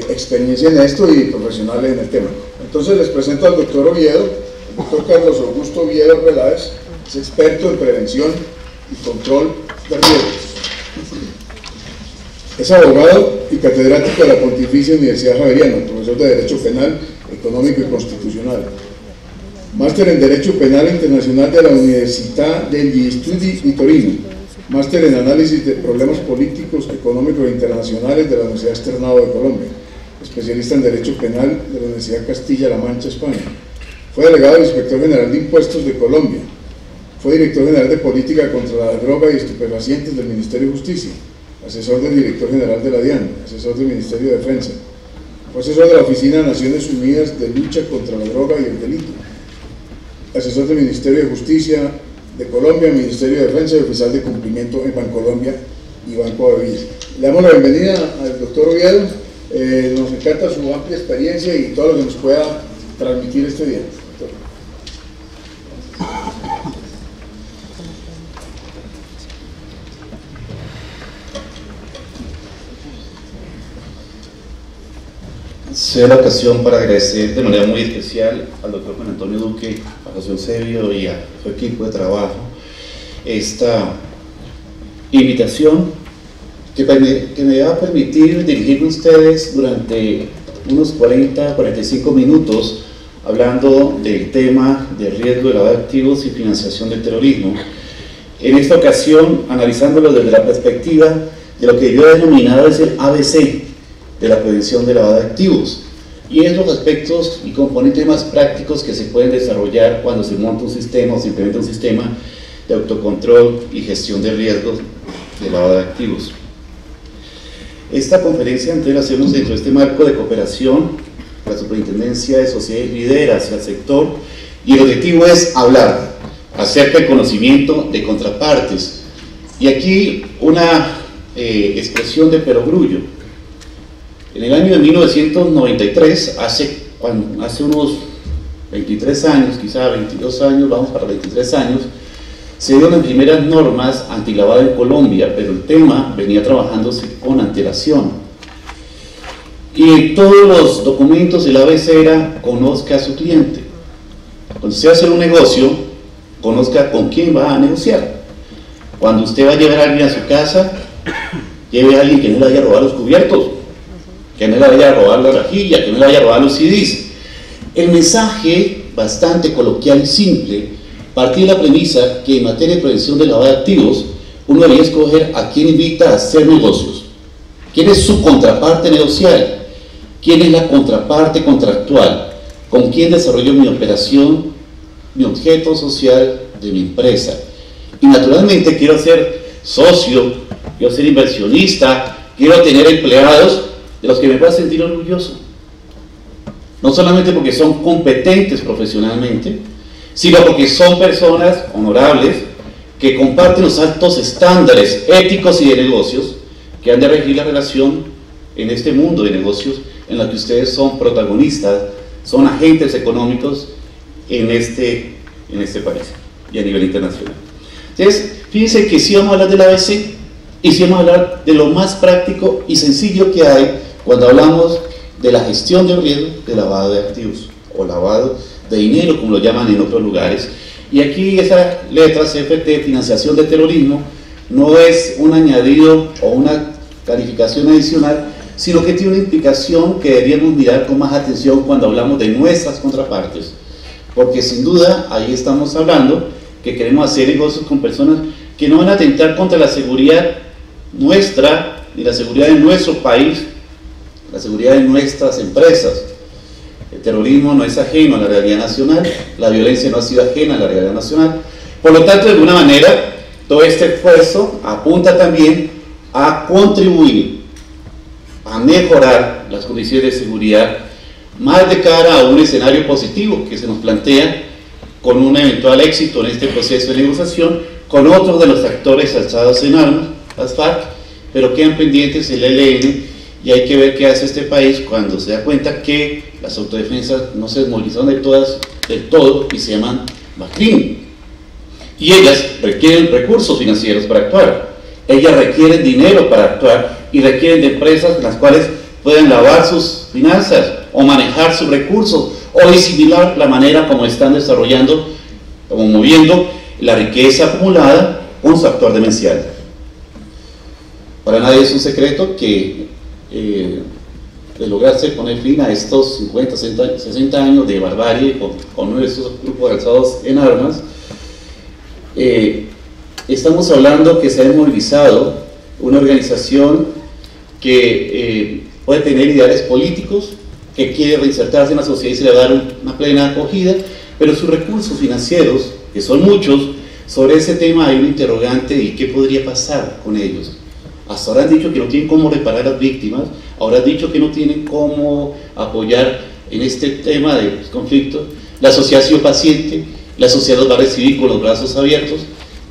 experiencia en esto y profesionales en el tema. Entonces les presento al doctor Oviedo, el doctor Carlos Augusto Oviedo Reláez, es experto en prevención y control de riesgos. Es abogado y catedrático de la Pontificia Universidad Javeriana, profesor de Derecho Penal, Económico y Constitucional. Máster en Derecho Penal Internacional de la Universidad degli Studi di Torino. Máster en Análisis de Problemas Políticos, Económicos e Internacionales de la Universidad Externado de Colombia. Especialista en Derecho Penal de la Universidad Castilla-La Mancha, España. Fue delegado del Inspector General de Impuestos de Colombia. Fue director general de Política contra la Droga y Estupefacientes del Ministerio de Justicia. Asesor del Director General de la DIAN. Asesor del Ministerio de Defensa. Fue asesor de la Oficina de Naciones Unidas de Lucha contra la Droga y el Delito. Asesor del Ministerio de Justicia de Colombia, Ministerio de Defensa y oficial de cumplimiento en Bancolombia y Banco Avilla. Le damos la bienvenida al doctor Oviedo, nos encanta su amplia experiencia y todo lo que nos pueda transmitir este día. Sea la ocasión para agradecer de manera muy especial al doctor Juan Antonio Duque, a José Eusebio y a su equipo de trabajo esta invitación que me va a permitir dirigirme a ustedes durante unos 40-45 minutos hablando del tema de riesgo de lavado de activos y financiación del terrorismo. En esta ocasión analizándolo desde la perspectiva de lo que yo he denominado es el ABC de la prevención de lavado de activos, y es los aspectos y componentes más prácticos que se pueden desarrollar cuando se monta un sistema o se implementa un sistema de autocontrol y gestión de riesgos de lavado de activos. Esta conferencia entonces la hacemos dentro de este marco de cooperación, la Superintendencia de Sociedades Lidera hacia el sector, y el objetivo es hablar acerca del conocimiento de contrapartes. Y aquí una expresión de perogrullo. En el año de 1993, hace unos 23 años, quizá 22 años, vamos para 23 años, se dieron las primeras normas antilavado en Colombia, pero el tema venía trabajándose con antelación. Y en todos los documentos el ABC era: conozca a su cliente. Cuando usted va a hacer un negocio, conozca con quién va a negociar. Cuando usted va a llevar a alguien a su casa, lleve a alguien que no le vaya a robar los cubiertos, que no le vaya a robar la rejilla, que no le vaya a robar los CDs. El mensaje, bastante coloquial y simple, partía de la premisa que en materia de prevención de lavado de activos, uno debería escoger a quién invita a hacer negocios, quién es su contraparte negocial, quién es la contraparte contractual, con quién desarrollo mi operación, mi objeto social de mi empresa. Y naturalmente quiero ser socio, quiero ser inversionista, quiero tener empleados de los que me pueda sentir orgulloso, no solamente porque son competentes profesionalmente, sino porque son personas honorables que comparten los altos estándares éticos y de negocios que han de regir la relación en este mundo de negocios en la que ustedes son protagonistas, son agentes económicos en este país. y a nivel internacional. Entonces, fíjense que sí vamos a hablar del ABC y sí vamos a hablar de lo más práctico y sencillo que hay cuando hablamos de la gestión de riesgo de lavado de activos o lavado de dinero, como lo llaman en otros lugares. Y aquí esa letra CFT, financiación de terrorismo, no es un añadido o una calificación adicional, sino que tiene una implicación que deberíamos mirar con más atención cuando hablamos de nuestras contrapartes, porque sin duda ahí estamos hablando que queremos hacer negocios con personas que no van a atentar contra la seguridad nuestra, ni la seguridad de nuestro país, la seguridad de nuestras empresas. El terrorismo no es ajeno a la realidad nacional, la violencia no ha sido ajena a la realidad nacional. Por lo tanto, de alguna manera, todo este esfuerzo apunta también a contribuir a mejorar las condiciones de seguridad, más de cara a un escenario positivo que se nos plantea con un eventual éxito en este proceso de negociación con otros de los actores alzados en armas, las FARC, pero quedan pendientes el ELN, y hay que ver qué hace este país cuando se da cuenta que las autodefensas no se desmovilizaron del todo y se llaman BACRIM. Y ellas requieren recursos financieros para actuar, ellas requieren dinero para actuar y requieren de empresas en las cuales puedan lavar sus finanzas o manejar sus recursos o disimilar la manera como están desarrollando, como moviendo la riqueza acumulada con su actuar demencial. Para nadie es un secreto que de lograrse poner fin a estos 50, 60 años de barbarie con nuestros grupos alzados en armas, estamos hablando que se ha movilizado una organización que puede tener ideales políticos, que quiere reinsertarse en la sociedad y se le va a dar una plena acogida, pero sus recursos financieros, que son muchos, sobre ese tema hay un interrogante y qué podría pasar con ellos. Hasta ahora han dicho que no tienen cómo reparar a las víctimas, ahora han dicho que no tienen cómo apoyar en este tema de conflictos. La sociedad ha sido paciente, la sociedad los va a recibir con los brazos abiertos.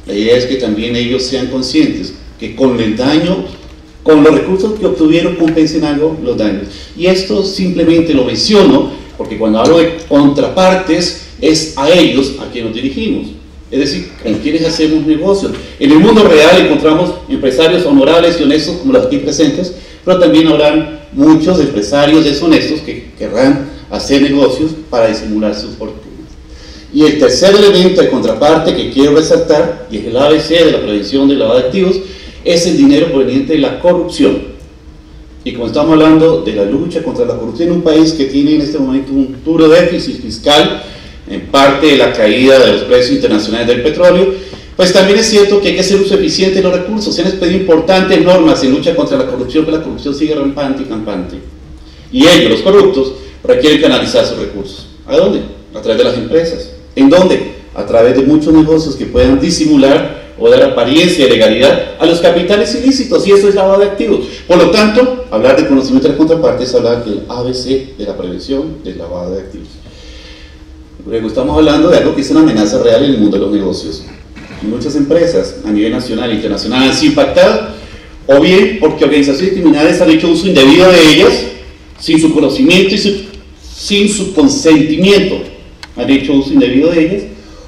La idea es que también ellos sean conscientes que con el daño, con los recursos que obtuvieron, compensen algo los daños. Y esto simplemente lo menciono porque cuando hablo de contrapartes es a ellos a quienes nos dirigimos. Es decir, con quienes hacemos negocios. En el mundo real encontramos empresarios honorables y honestos como los aquí presentes, pero también habrán muchos empresarios deshonestos que querrán hacer negocios para disimular sus fortunas. Y el tercer elemento de contraparte que quiero resaltar, y es el ABC de la prevención del lavado de activos, es el dinero proveniente de la corrupción. Y como estamos hablando de la lucha contra la corrupción en un país que tiene en este momento un duro déficit fiscal, en parte de la caída de los precios internacionales del petróleo, pues también es cierto que hay que hacer uso eficiente de los recursos. Se han expedido importantes normas en lucha contra la corrupción, pero la corrupción sigue rampante y campante. Y ellos, los corruptos, requieren canalizar sus recursos. ¿A dónde? A través de las empresas. ¿En dónde? A través de muchos negocios que puedan disimular o dar apariencia de legalidad a los capitales ilícitos, y eso es lavado de activos. Por lo tanto, hablar de conocimiento de la contraparte es hablar del ABC de la prevención del lavado de activos. Luego estamos hablando de algo que es una amenaza real en el mundo de los negocios. Muchas empresas a nivel nacional e internacional han sido impactadas, o bien porque organizaciones criminales han hecho uso indebido de ellas, sin su conocimiento y sin su consentimiento, han hecho uso indebido de ellas,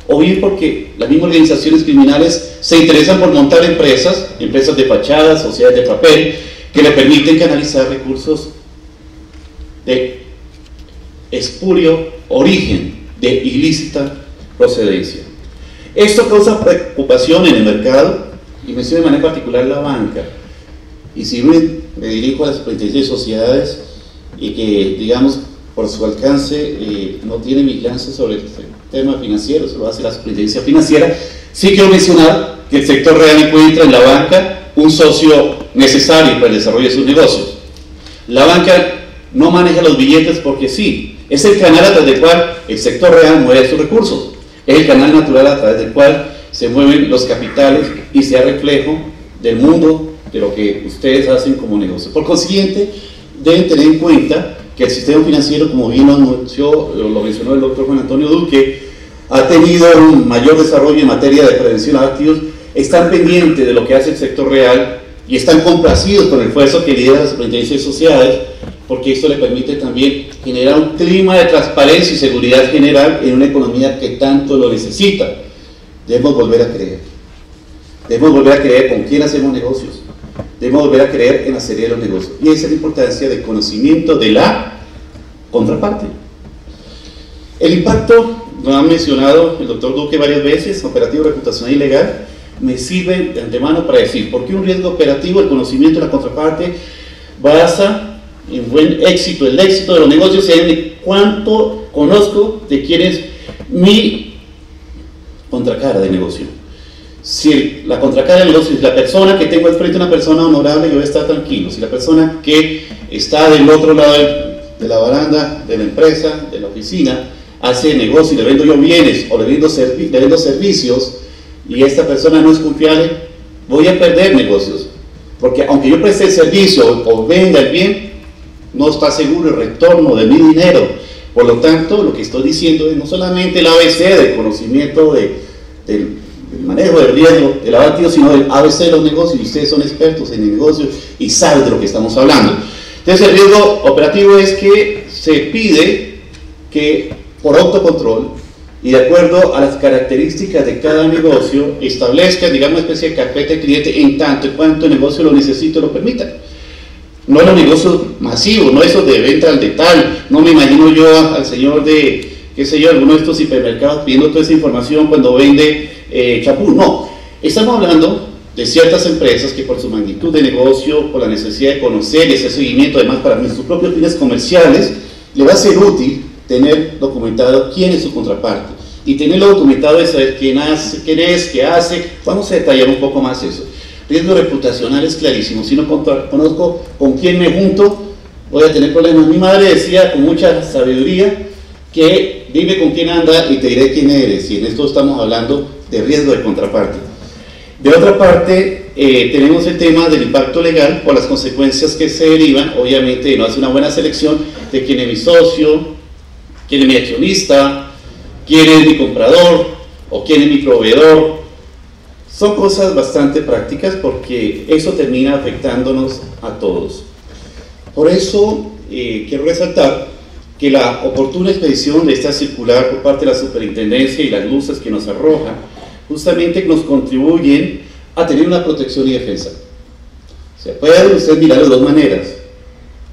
o bien porque las mismas organizaciones criminales se interesan por montar empresas de fachada, sociedades de papel, que le permiten canalizar recursos de espurio origen, de ilícita procedencia. Esto causa preocupación en el mercado y menciono de manera particular la banca. Y si me dirijo a las superintendencias de sociedades y que, digamos, por su alcance no tiene vigilancia sobre el tema financiero, eso lo hace la superintendencia financiera, sí quiero mencionar que el sector real encuentra en la banca un socio necesario para el desarrollo de sus negocios. La banca no maneja los billetes porque sí, es el canal a través del cual el sector real mueve sus recursos, es el canal natural a través del cual se mueven los capitales y sea reflejo del mundo de lo que ustedes hacen como negocio. Por consiguiente, deben tener en cuenta que el sistema financiero, como bien lo mencionó el doctor Juan Antonio Duque, ha tenido un mayor desarrollo en materia de prevención de activos, están pendientes de lo que hace el sector real y están complacidos con el esfuerzo que lidera la superintendencia de sociedades, porque esto le permite también generar un clima de transparencia y seguridad general en una economía que tanto lo necesita. debemos volver a creer. Debemos volver a creer con quién hacemos negocios. Debemos volver a creer en la seriedad de los negocios. Y esa es la importancia del conocimiento de la contraparte. El impacto, lo ha mencionado el doctor Duque varias veces, operativo, reputacional y legal, me sirve de antemano para decir, ¿por qué un riesgo operativo? El conocimiento de la contraparte basa en buen éxito. El éxito de los negocios es en cuánto conozco de quién es mi contracara de negocio. Si la contracara del negocio es la persona que tengo al frente, una persona honorable, yo voy a estar tranquilo. Si la persona que está del otro lado de la baranda, de la empresa, de la oficina, hace negocio y le vendo yo bienes o le vendo servicios y esta persona no es confiable, voy a perder negocios. Porque aunque yo preste el servicio o venda el bien, no está seguro el retorno de mi dinero. Por lo tanto, lo que estoy diciendo es no solamente el ABC del conocimiento del manejo del riesgo, del abatido, sino el ABC de los negocios, y ustedes son expertos en el negocio y saben de lo que estamos hablando. Entonces, el riesgo operativo es que se pide que por autocontrol y de acuerdo a las características de cada negocio establezca, digamos, una especie de carpeta de cliente en tanto y cuanto el negocio lo necesite o lo permita. No los negocios masivos, no esos de venta al detalle. No me imagino yo al señor de, qué sé yo, alguno de estos hipermercados pidiendo toda esa información cuando vende champú. No, estamos hablando de ciertas empresas que por su magnitud de negocio, por la necesidad de conocer y hacer seguimiento, además para sus propios fines comerciales, le va a ser útil tener documentado quién es su contraparte y tenerlo documentado de saber quién es, qué hace. Vamos a detallar un poco más eso. Riesgo reputacional es clarísimo. Si no conozco con quién me junto, voy a tener problemas. Mi madre decía con mucha sabiduría que dime con quién anda y te diré quién eres. Y en esto estamos hablando de riesgo de contraparte. De otra parte, tenemos el tema del impacto legal por las consecuencias que se derivan, obviamente, de no hacer una buena selección de quién es mi socio, quién es mi accionista, quién es mi comprador o quién es mi proveedor. Son cosas bastante prácticas porque eso termina afectándonos a todos. Por eso quiero resaltar que la oportuna expedición de esta circular por parte de la superintendencia y las luces que nos arroja justamente nos contribuyen a tener una protección y defensa. O sea, puede usted mirar de dos maneras: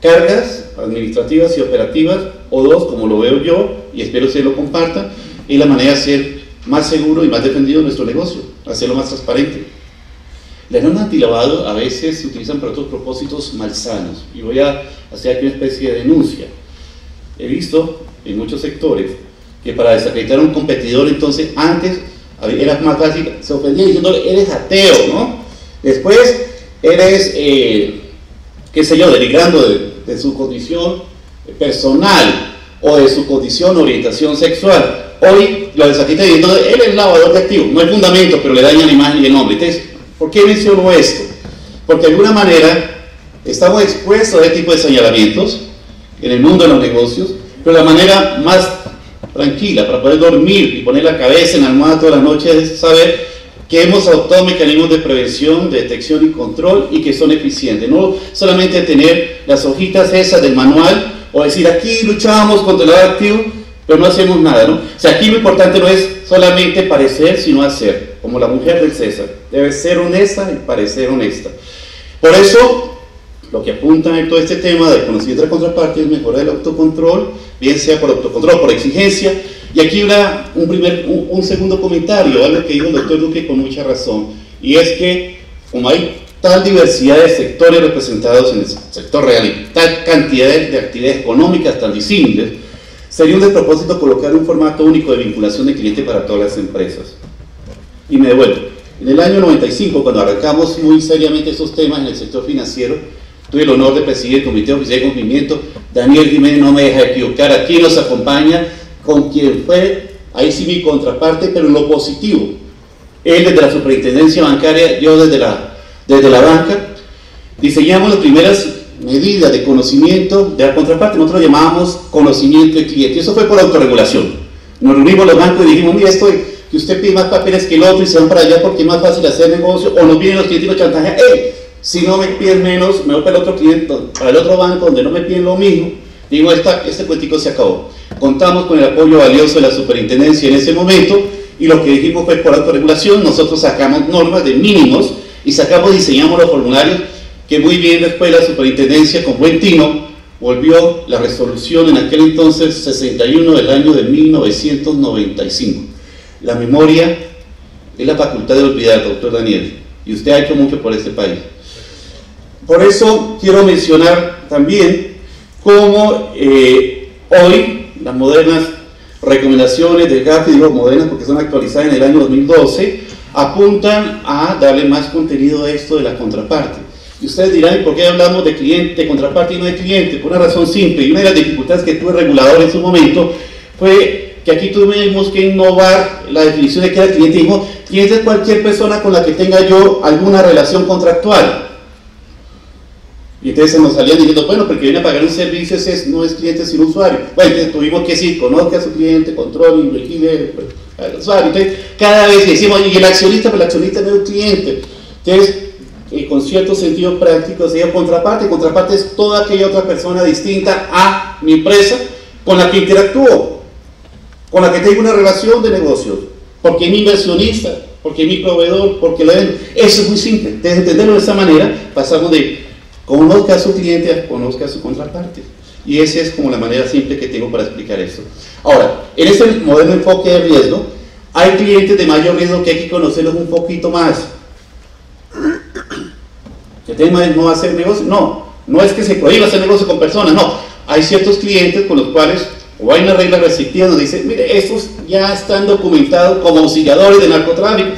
cargas administrativas y operativas, o dos, como lo veo yo y espero que se lo compartan, y la manera de ser más seguro y más defendido nuestro negocio, hacerlo más transparente. Las normas antilavado a veces se utilizan para otros propósitos malsanos, y voy a hacer aquí una especie de denuncia. He visto en muchos sectores que para desacreditar a un competidor, entonces antes era más fácil, se ofendía diciéndole eres ateo, ¿no? Después eres, qué sé yo, denigrando de su condición personal o de su condición orientación sexual. Hoy lo desacredita diciendo él es lavador de activos. No hay fundamento, pero le daña la imagen y el nombre. Entonces, ¿por qué menciono esto? Porque de alguna manera estamos expuestos a este tipo de señalamientos en el mundo de los negocios, pero la manera más tranquila para poder dormir y poner la cabeza en la almohada toda la noche es saber que hemos adoptado mecanismos de prevención, de detección y control y que son eficientes. No solamente tener las hojitas esas del manual o decir aquí luchamos contra el lavado de activos, pero no hacemos nada, ¿no? O sea, aquí lo importante no es solamente parecer, sino hacer, como la mujer del César. Debe ser honesta y parecer honesta. Por eso, lo que apunta en todo este tema de conocimiento de la contraparte es mejorar el autocontrol, bien sea por autocontrol, por exigencia. Y aquí un segundo comentario, algo que dijo el doctor Duque con mucha razón, y es que como hay tal diversidad de sectores representados en el sector real y tal cantidad de actividades económicas tan disímiles, sería un despropósito colocar un formato único de vinculación de cliente para todas las empresas. Y me devuelvo. En el año 95, cuando arrancamos muy seriamente esos temas en el sector financiero, tuve el honor de presidir el Comité Oficial de Cumplimiento. Daniel Jiménez no me deja equivocar, aquí nos acompaña con quien fue, ahí sí mi contraparte, pero en lo positivo. Él desde la superintendencia bancaria, yo desde la banca, diseñamos las primeras medidas de conocimiento de la contraparte. Nosotros lo llamábamos conocimiento de cliente, y eso fue por autorregulación. Nos reunimos los bancos y dijimos, mira, esto que usted pide más papeles que el otro y se van para allá porque es más fácil hacer negocio, o nos vienen los clientes y nos chantajean, si no me piden menos, me voy para el otro cliente, para el otro banco donde no me piden lo mismo. Digo, este cuentico se acabó. Contamos con el apoyo valioso de la superintendencia en ese momento y lo que dijimos fue por autorregulación, nosotros sacamos normas de mínimos y diseñamos los formularios que muy bien después la superintendencia con buen tino volvió la resolución en aquel entonces 61 del año de 1995. La memoria es la facultad de olvidar, doctor Daniel, y usted ha hecho mucho por este país. Por eso quiero mencionar también cómo hoy las modernas recomendaciones del GAFI, digo modernas porque son actualizadas en el año 2012, apuntan a darle más contenido a esto de la contraparte. Y ustedes dirán, ¿por qué hablamos de cliente, de contraparte y no de cliente? Por una razón simple, y una de las dificultades que tuvo el regulador en su momento fue que aquí tuvimos que innovar la definición de qué era cliente. Dijo, cliente es cualquier persona con la que tenga yo alguna relación contractual. Y entonces se nos salían diciendo, bueno, porque viene a pagar un servicio, no es cliente sino usuario. Bueno, entonces tuvimos que decir, conozca a su cliente, controle y vigile al usuario. Entonces, cada vez decimos, y el accionista, pero el accionista no es un cliente. Entonces, con cierto sentido práctico, se llama contraparte. Contraparte es toda aquella otra persona distinta a mi empresa con la que interactúo, con la que tengo una relación de negocios, porque es mi inversionista, porque es mi proveedor, porque le vendo. Eso es muy simple. Desde entenderlo de esa manera, pasamos de conozca a su cliente a conozca a su contraparte. Y esa es como la manera simple que tengo para explicar esto. Ahora, en este modelo de enfoque de riesgo, hay clientes de mayor riesgo que hay que conocerlos un poquito más. ¿Qué tema es no hacer negocio? No es que se prohíba hacer negocio con personas, no. Hay ciertos clientes con los cuales, o hay una regla restrictiva donde dice, mire, estos ya están documentados como auxiliadores de narcotráfico.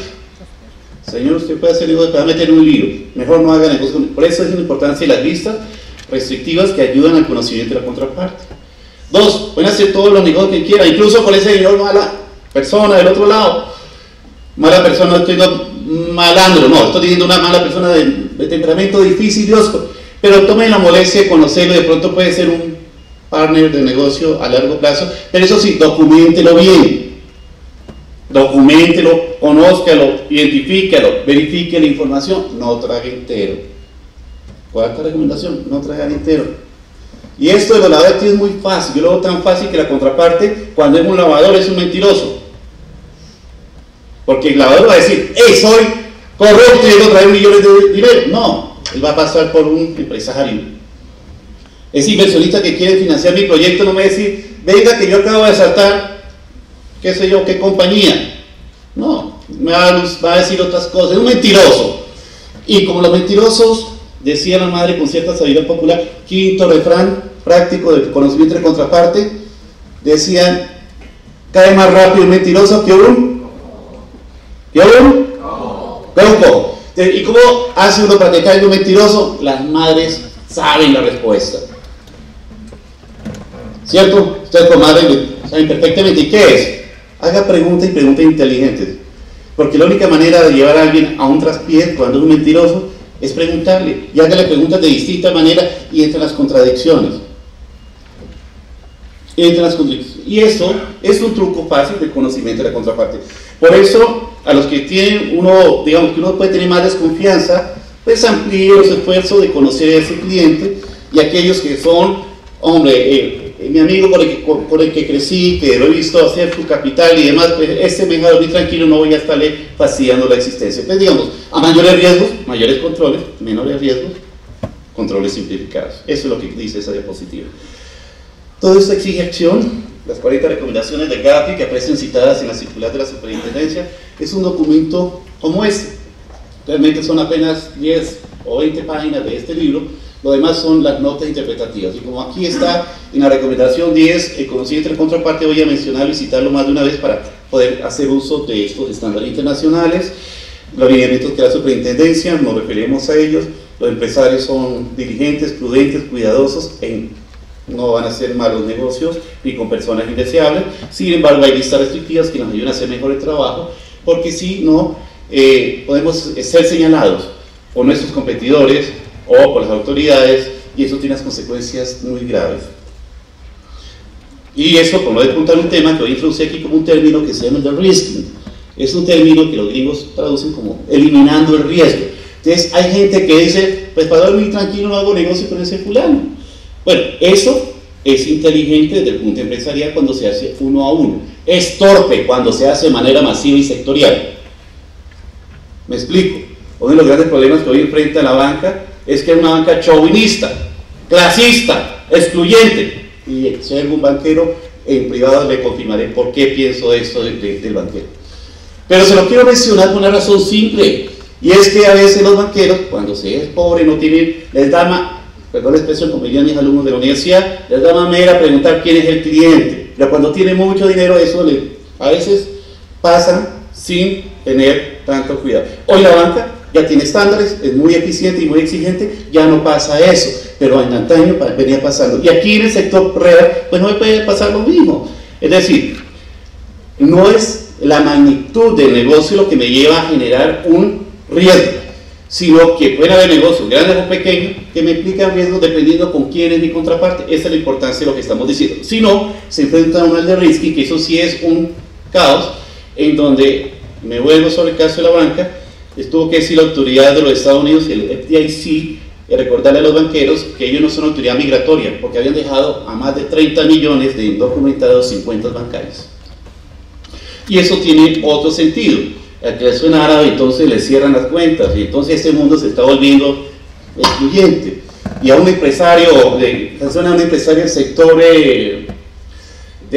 Señor, usted puede hacer negocio, puede meter un lío. Mejor no haga negocio. Por eso es la importancia de las listas restrictivas que ayudan al conocimiento de la contraparte. 2, pueden hacer todos los negocios que quieran, incluso con ese señor mala persona del otro lado. Mala persona, no estoy diciendo malandro, no, estoy diciendo una mala persona de temperamento difícil y osco. Pero tomen la molestia de conocerlo, de pronto puede ser un partner de negocio a largo plazo. Pero eso sí, documéntelo bien. Documéntelo, conózcalo, identifícalo, verifique la información, no trague entero. Cuarta recomendación, no tragar entero. Y esto de los lavadores es muy fácil, yo lo veo tan fácil que la contraparte, cuando es un lavador, es un mentiroso. Porque el lavador va a decir, hey, soy corrupto y quiero traer millones de dinero. No, él va a pasar por un empresario. Ese inversionista que quiere financiar mi proyecto no me va a decir, venga que yo acabo de saltar qué sé yo, qué compañía. No, me va a decir otras cosas. Es un mentiroso. Y como los mentirosos, decía la madre con cierta sabiduría popular, quinto refrán práctico del conocimiento de contraparte, decían, cae más rápido un mentiroso que un cojo. ¿Y cómo hace uno para que caiga un mentiroso? Las madres saben la respuesta. ¿Cierto? Ustedes como madres saben perfectamente. ¿Y qué es? Haga preguntas y preguntas inteligentes, porque la única manera de llevar a alguien a un traspié cuando es un mentiroso es preguntarle, y hágale preguntas de distinta manera y entre las contradicciones. Y eso es un truco fácil del conocimiento de la contraparte. Por eso, a los que tienen digamos que uno puede tener más desconfianza, pues amplíe los esfuerzos de conocer a ese cliente, y aquellos que son, hombre, mi amigo por el que crecí, que lo he visto hacer su capital y demás, pues este me deja dormir tranquilo, no voy a estarle fastidiando la existencia. Pues digamos, a mayores riesgos, mayores controles, menores riesgos, controles simplificados. Eso es lo que dice esa diapositiva. Todo esto exige acción. Las 40 recomendaciones de GAFI que aparecen citadas en la circular de la superintendencia es un documento como este. Realmente son apenas 10 o 20 páginas de este libro. Lo demás son las notas interpretativas. Y como aquí está en la recomendación 10, el conocimiento de contraparte, voy a mencionarlo y citarlo más de una vez para poder hacer uso de estos estándares internacionales. Los lineamientos que la superintendencia, nos referimos a ellos. Los empresarios son diligentes, prudentes, cuidadosos, no van a hacer malos negocios ni con personas indeseables. Sin embargo, hay listas restrictivas que nos ayudan a hacer mejor el trabajo, porque si no, podemos ser señalados por nuestros competidores o por las autoridades, y eso tiene unas consecuencias muy graves. Y eso, por no despuntar un tema que voy a introducir aquí como un término que se llama el de-risking. Es un término que los gringos traducen como eliminando el riesgo. Entonces hay gente que dice, pues para dormir tranquilo no hago negocio con ese fulano. Bueno, eso es inteligente desde el punto empresarial cuando se hace uno a uno, es torpe cuando se hace de manera masiva y sectorial. Me explico. Uno de los grandes problemas que hoy enfrenta la banca es que es una banca chauvinista, clasista, excluyente, y si hay algún banquero en privado le confirmaré por qué pienso esto del banquero. Pero se lo quiero mencionar por una razón simple, y es que a veces los banqueros, cuando se es pobre, no tienen, les da, perdón la expresión, como dirían mis alumnos de la universidad, les da mamera preguntar quién es el cliente, pero cuando tiene mucho dinero eso a veces pasa sin tener tanto cuidado. Hoy la banca ya tiene estándares, es muy eficiente y muy exigente, ya no pasa eso, pero en antaño venía pasando. Y aquí en el sector real, pues no me puede pasar lo mismo. Es decir, no es la magnitud del negocio lo que me lleva a generar un riesgo, sino que puede haber negocios grandes o pequeños que me implican riesgos dependiendo con quién es mi contraparte. Esa es la importancia de lo que estamos diciendo. Si no, se enfrenta a un de risky, que eso sí es un caos, en donde me vuelvo sobre el caso de la banca. Estuvo que decir la autoridad de los Estados Unidos, el FDIC, recordarle a los banqueros que ellos no son autoridad migratoria, porque habían dejado a más de 30 millones de indocumentados sin cuentas bancarias. Y eso tiene otro sentido. Al que suena árabe, entonces le cierran las cuentas, y entonces este mundo se está volviendo excluyente. Y a un empresario, suena a un empresario del sector de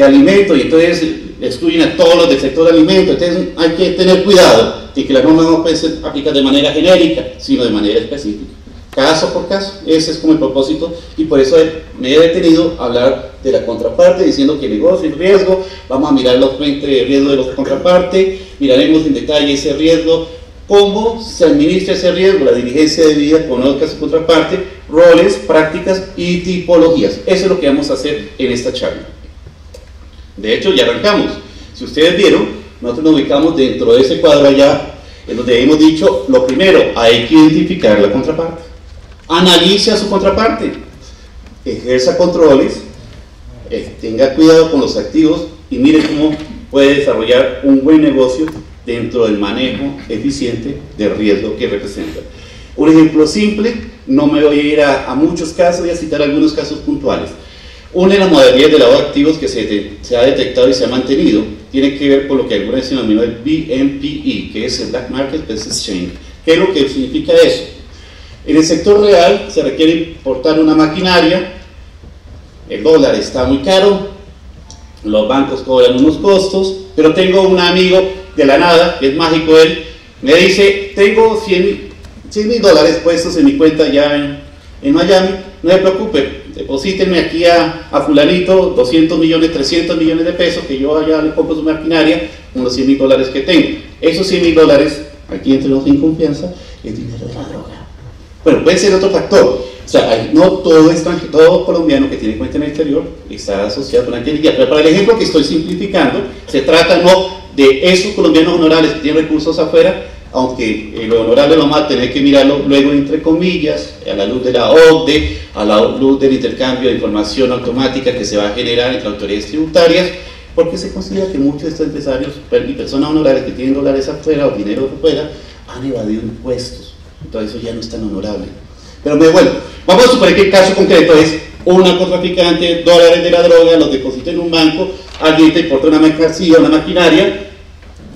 alimentos, y entonces excluyen a todos los del sector de alimentos. Entonces hay que tener cuidado y que las normas no pueden ser aplicadas de manera genérica, sino de manera específica, caso por caso. Ese es como el propósito, y por eso me he detenido a hablar de la contraparte, diciendo que negocio y riesgo, vamos a mirar los frentes de riesgo de los contraparte, miraremos en detalle ese riesgo, cómo se administra ese riesgo, la diligencia debida, conozca su contraparte, roles, prácticas y tipologías. Eso es lo que vamos a hacer en esta charla. De hecho, ya arrancamos. Si ustedes vieron, nosotros nos ubicamos dentro de ese cuadro allá, en donde hemos dicho, lo primero, hay que identificar la contraparte. Analice a su contraparte, ejerza controles, tenga cuidado con los activos y mire cómo puede desarrollar un buen negocio dentro del manejo eficiente del riesgo que representa. Un ejemplo simple, no me voy a ir a muchos casos, voy a citar algunos casos puntuales. Una de las modalidades de lavado de activos que se ha detectado y se ha mantenido tiene que ver con lo que alguna vez se denominó el BMPE, que es el Black Market Business Chain. ¿Qué es lo que significa eso? En el sector real se requiere importar una maquinaria, el dólar está muy caro, los bancos cobran unos costos, pero tengo un amigo de la nada, que es mágico él, me dice, tengo $100,000 puestos en mi cuenta ya en Miami, no se preocupe, deposítenme aquí a fulanito 200 millones, 300 millones de pesos, que yo allá le compro su maquinaria con los $100,000 que tengo. Esos $100,000, aquí entre los sin confianza, es dinero de la droga. Bueno, puede ser otro factor. O sea, no todo colombiano que tiene cuenta en el exterior está asociado con la ingeniería, pero para el ejemplo que estoy simplificando, se trata no de esos colombianos honorables que tienen recursos afuera, aunque lo honorable lo vamos a tener que mirarlo luego entre comillas, a la luz de la OCDE, a la luz del intercambio de información automática que se va a generar entre autoridades tributarias, porque se considera que muchos de estos empresarios y personas honorables que tienen dólares afuera o dinero afuera han evadido impuestos, entonces eso ya no es tan honorable. Pero me vuelvo, vamos a suponer que el caso concreto es un narcotraficante, dólares de la droga, los deposita en un banco, alguien te importa una mercancía, una maquinaria,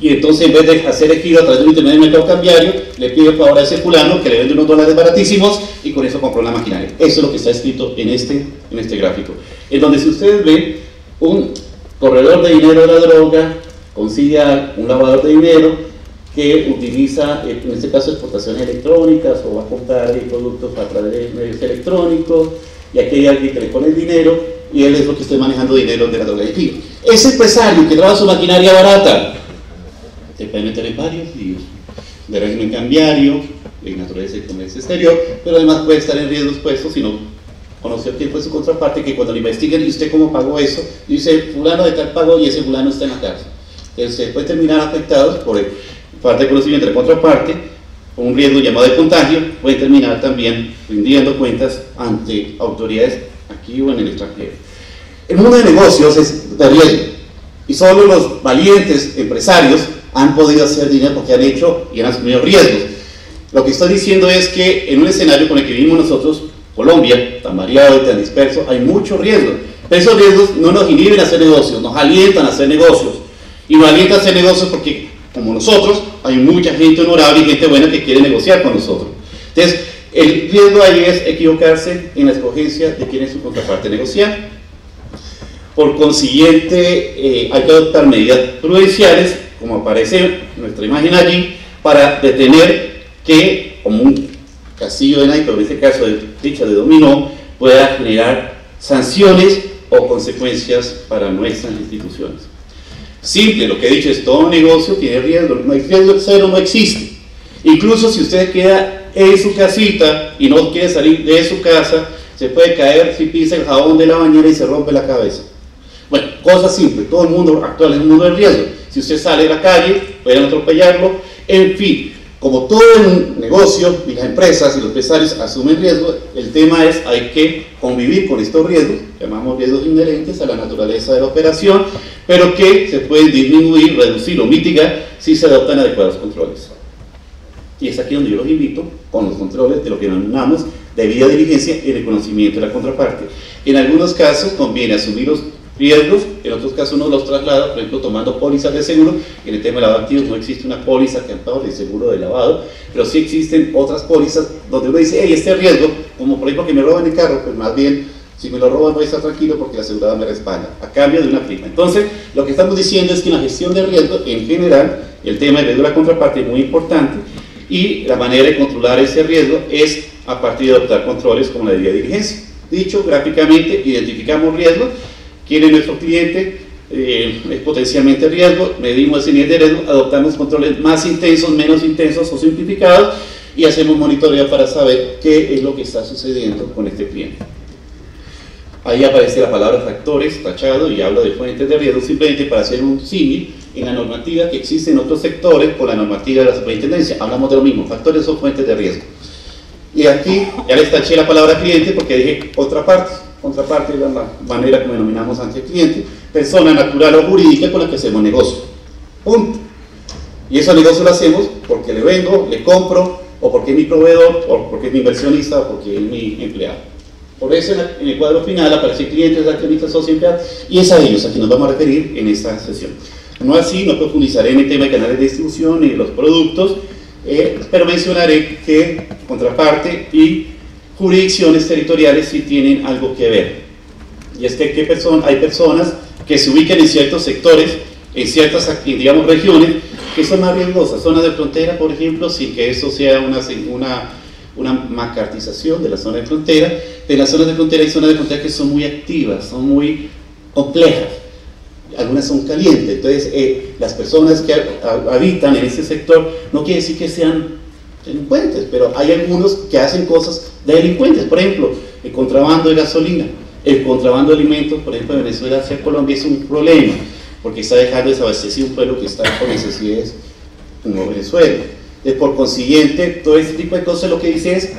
y entonces en vez de hacer el giro a través de un intermedio del mercado cambiario, le pide por favor a ese fulano que le vende unos dólares baratísimos y con eso compró la maquinaria. Eso es lo que está escrito en este gráfico. En donde si ustedes ven un corredor de dinero de la droga, consigue un lavador de dinero que utiliza, en este caso, exportaciones electrónicas o va a comprar productos a través de medios electrónicos, y aquí hay alguien que le pone el dinero y él es lo que está manejando dinero de la droga. Y ese empresario que trabaja su maquinaria barata, se puede meter en varios líos de régimen cambiario, de naturaleza y comercio exterior, pero además puede estar en riesgos puestos si no conoció quién fue su contraparte, que cuando le investiguen y usted cómo pagó eso, dice fulano de tal pagó y ese fulano está en la cárcel. Entonces puede terminar afectados por falta de conocimiento de la contraparte, un riesgo llamado de contagio, puede terminar también rindiendo cuentas ante autoridades aquí o en el extranjero. El mundo de negocios es de riesgo y solo los valientes empresarios han podido hacer dinero porque han hecho y han asumido riesgos. Lo que estoy diciendo es que en un escenario con el que vivimos nosotros, Colombia, tan variado y tan disperso, hay mucho riesgo. Pero esos riesgos no nos inhiben a hacer negocios, nos alientan a hacer negocios. Y nos alientan a hacer negocios porque, como nosotros, hay mucha gente honorable y gente buena que quiere negociar con nosotros. Entonces, el riesgo ahí es equivocarse en la escogencia de quién es su contraparte negociar. Por consiguiente, hay que adoptar medidas prudenciales, como aparece en nuestra imagen allí, para detener que, como un castillo de naipes, en este caso de ficha de dominó, pueda generar sanciones o consecuencias para nuestras instituciones. Simple, lo que he dicho es, todo negocio tiene riesgo, no hay riesgo cero, no existe. Incluso si usted queda en su casita y no quiere salir de su casa, se puede caer si pisa el jabón de la bañera y se rompe la cabeza. Bueno, cosa simple, todo el mundo actual es un mundo de riesgo. Si usted sale a la calle, pueden atropellarlo, en fin. Como todo en negocio, y las empresas y los empresarios asumen riesgo, el tema es, hay que convivir con estos riesgos, llamamos riesgos inherentes a la naturaleza de la operación, pero que se pueden disminuir, reducir o mitigar si se adoptan adecuados controles. Y es aquí donde yo los invito, con los controles de lo que denominamos debida diligencia y reconocimiento de la contraparte. En algunos casos conviene asumir los riesgos, en otros casos uno los traslada, por ejemplo tomando pólizas de seguro. En el tema de lavado de activos no existe una póliza que ampare el seguro de lavado, pero sí existen otras pólizas donde uno dice, hey, este riesgo, como por ejemplo que me roban el carro, pues más bien, si me lo roban voy a estar tranquilo porque la aseguradora me respalda, a cambio de una prima. Entonces, lo que estamos diciendo es que en la gestión de riesgo, en general, el tema del riesgo de la contraparte es muy importante, y la manera de controlar ese riesgo es a partir de adoptar controles como la debida diligencia. Dicho gráficamente, identificamos riesgos. ¿Quién es nuestro cliente? Es potencialmente riesgo, medimos ese nivel de riesgo, adoptamos controles más intensos, menos intensos o simplificados y hacemos monitoreo para saber qué es lo que está sucediendo con este cliente. Ahí aparece la palabra factores, tachado, y habla de fuentes de riesgo simplemente para hacer un símil en la normativa que existe en otros sectores con la normativa de la superintendencia. Hablamos de lo mismo, factores o fuentes de riesgo. Y aquí ya les taché la palabra cliente porque dije contraparte. Contraparte es la manera como denominamos ante el cliente, persona natural o jurídica con la que hacemos negocio. Punto. Y ese negocio lo hacemos porque le vendo, le compro, o porque es mi proveedor, o porque es mi inversionista, o porque es mi empleado. Por eso en el cuadro final aparecen clientes, accionistas, socios, empleados, y es a ellos a quienes nos vamos a referir en esta sesión. No así, no profundizaré en el tema de canales de distribución y de los productos, pero mencionaré que contraparte y jurisdicciones territoriales sí tienen algo que ver. Y es que hay personas que se ubican en ciertos sectores, en ciertas, digamos, regiones, que son más riesgosas. Zonas de frontera, por ejemplo, sin que eso sea una macartización de la zona de frontera. De las zonas de frontera hay zonas de frontera que son muy activas, son muy complejas. Algunas son calientes. Entonces, las personas que habitan en ese sector no quiere decir que sean delincuentes, pero hay algunos que hacen cosas de delincuentes. Por ejemplo, el contrabando de gasolina, el contrabando de alimentos, por ejemplo, de Venezuela hacia Colombia es un problema, porque está dejando desabastecido un pueblo que está con necesidades como Venezuela. Por consiguiente, todo este tipo de cosas lo que dice es,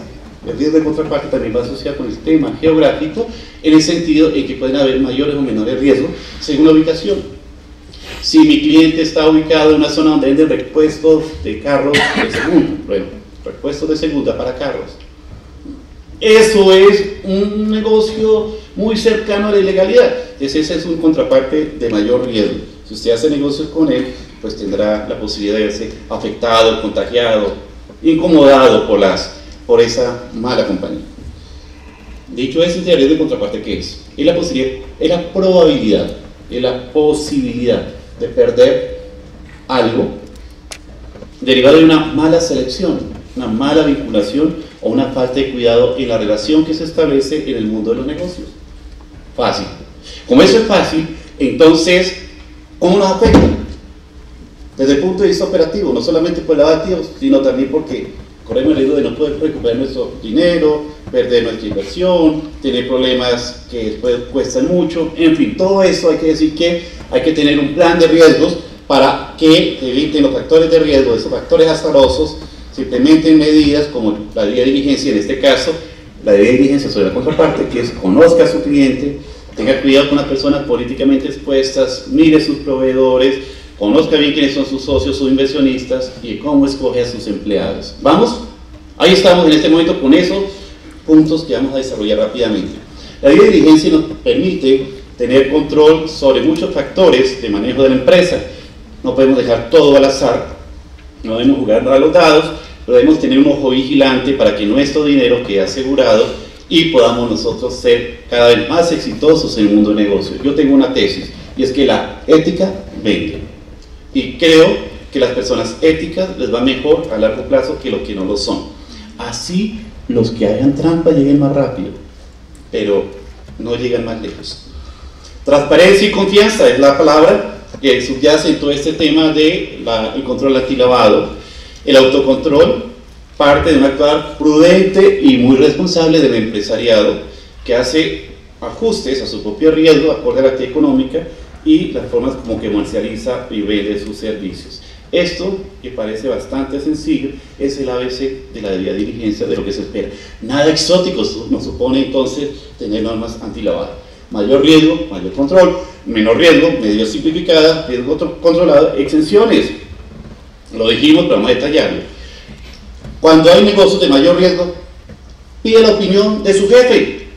el riesgo de contraparte también va asociado con el tema geográfico, en el sentido en que pueden haber mayores o menores riesgos según la ubicación. Si mi cliente está ubicado en una zona donde venden repuestos de carros de segunda, bueno, repuestos de segunda para carros, eso es un negocio muy cercano a la ilegalidad. Entonces ese es un contraparte de mayor riesgo. Si usted hace negocios con él, pues tendrá la posibilidad de verse afectado, contagiado, incomodado por esa mala compañía. Dicho eso, el riesgo de contraparte, ¿qué es? Es la posibilidad, es la probabilidad, es la posibilidad de perder algo derivado de una mala selección, una mala vinculación o una falta de cuidado en la relación que se establece en el mundo de los negocios. Fácil. Como eso es fácil, entonces, ¿cómo nos afecta? Desde el punto de vista operativo, no solamente por el lavado de activos, sino también porque corremos el riesgo de no poder recuperar nuestro dinero, perder nuestra inversión, tener problemas que después cuestan mucho, en fin, todo eso hay que decir que hay que tener un plan de riesgos para que eviten los factores de riesgo, esos factores azarosos, se implementen medidas como la debida diligencia, en este caso, la debida diligencia sobre la contraparte, que es conozca a su cliente, tenga cuidado con las personas políticamente expuestas, mire sus proveedores, conozca bien quiénes son sus socios, sus inversionistas y cómo escoge a sus empleados. ¿Vamos? Ahí estamos en este momento con esos puntos que vamos a desarrollar rápidamente. La debida diligencia nos permite tener control sobre muchos factores de manejo de la empresa. No podemos dejar todo al azar, no debemos jugar a los dados, pero debemos tener un ojo vigilante para que nuestro dinero quede asegurado y podamos nosotros ser cada vez más exitosos en el mundo del negocio. Yo tengo una tesis, y es que la ética vende. Y creo que las personas éticas les va mejor a largo plazo que los que no lo son. Así los que hagan trampa lleguen más rápido, pero no llegan más lejos. Transparencia y confianza es la palabra que subyace en todo este tema del control antilavado. El autocontrol parte de un actuar prudente y muy responsable del empresariado que hace ajustes a su propio riesgo acorde a la actividad económica y las formas como que comercializa y vende sus servicios. Esto, que parece bastante sencillo, es el ABC de la debida diligencia de lo que se espera. Nada exótico nos supone entonces tener normas antilavado. Mayor riesgo, mayor control; menor riesgo, medidas simplificadas; riesgo controlado, exenciones. Lo dijimos, pero vamos a detallarlo. Cuando hay negocios de mayor riesgo, pide la opinión de su jefe,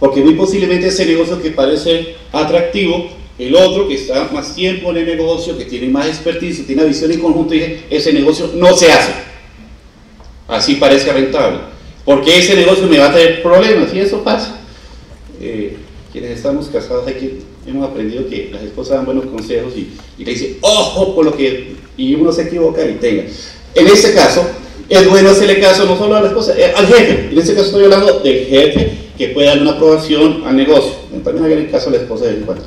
porque muy posiblemente ese negocio que parece atractivo, el otro que está más tiempo en el negocio, que tiene más expertise, tiene una visión en conjunto, dice: ese negocio no se hace, así parezca rentable, porque ese negocio me va a traer problemas. Y eso pasa. Quienes estamos casados aquí hemos aprendido que las esposas dan buenos consejos y le dicen: ojo con lo que... y uno se equivoca y tenga. En este caso es bueno hacerle caso no solo a la esposa, al jefe. En este caso estoy hablando del jefe que puede dar una aprobación al negocio. También hagan el caso a la esposa de vez en cuando.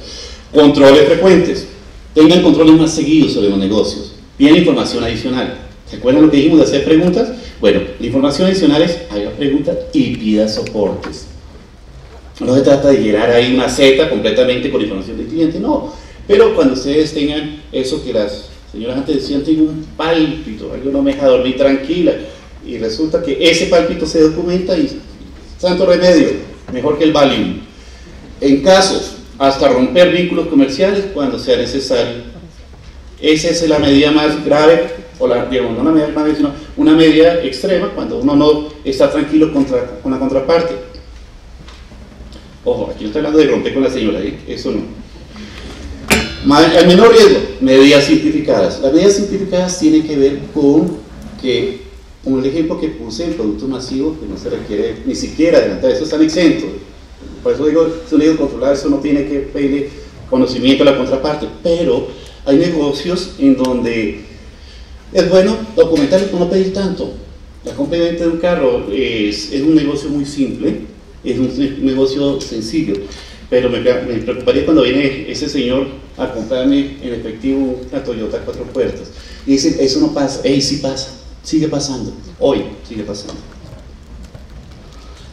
Controles frecuentes. Tengan controles más seguidos sobre los negocios. Piden información adicional. ¿Se acuerdan lo que dijimos de hacer preguntas? Bueno, la información adicional es: haga preguntas y pida soportes. No se trata de llenar ahí una Z completamente con información del cliente, no. Pero cuando ustedes tengan eso que las señoras antes decían: tengo un pálpito, algo no me deja dormir tranquila, y resulta que ese pálpito se documenta y santo remedio, mejor que el Valium. En casos hasta romper vínculos comerciales cuando sea necesario. Esa es la medida más grave, o digamos, no una medida grave, sino una medida extrema, cuando uno no está tranquilo con la contraparte. Ojo, aquí no estoy hablando de romper con la señora, eso no. Al menor riesgo, medidas simplificadas. Las medidas simplificadas tienen que ver con que, como el ejemplo que puse, en productos masivos, que no se requiere ni siquiera adelantar, eso están exentos. Por eso digo, es un riesgo controlado, eso no tiene que pedirle conocimiento a la contraparte. Pero hay negocios en donde es bueno documentar y no pedir tanto. La compra y venta de un carro es un negocio muy simple, es un negocio sencillo. Pero me preocuparía cuando viene ese señor a comprarme en efectivo una Toyota 4 puertas y dice: eso no pasa. Sí pasa, sigue pasando, hoy sigue pasando.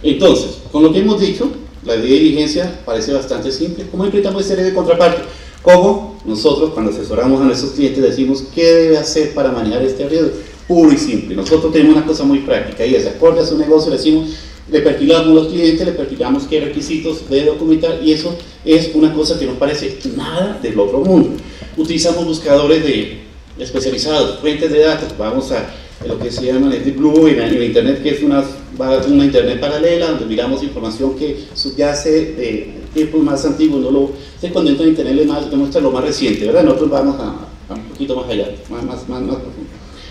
Entonces, con lo que hemos dicho, la debida diligencia parece bastante simple. ¿Cómo enfrentamos esa serie de contraparte? ¿Cómo nosotros, cuando asesoramos a nuestros clientes, decimos qué debe hacer para manejar este riesgo? Puro y simple. Nosotros tenemos una cosa muy práctica, y es: acorde a su negocio, le decimos, le perfilamos a los clientes, le perfilamos qué requisitos debe documentar, y eso es una cosa que no parece nada del otro mundo. Utilizamos buscadores especializados, fuentes de datos. Vamos a lo que se llama Deep Blue en internet, que es una internet paralela, donde miramos información que subyace de tiempos más antiguos. Usted cuando entra en internet le muestra lo más reciente, ¿verdad? Nosotros vamos a un poquito más allá, más profundo.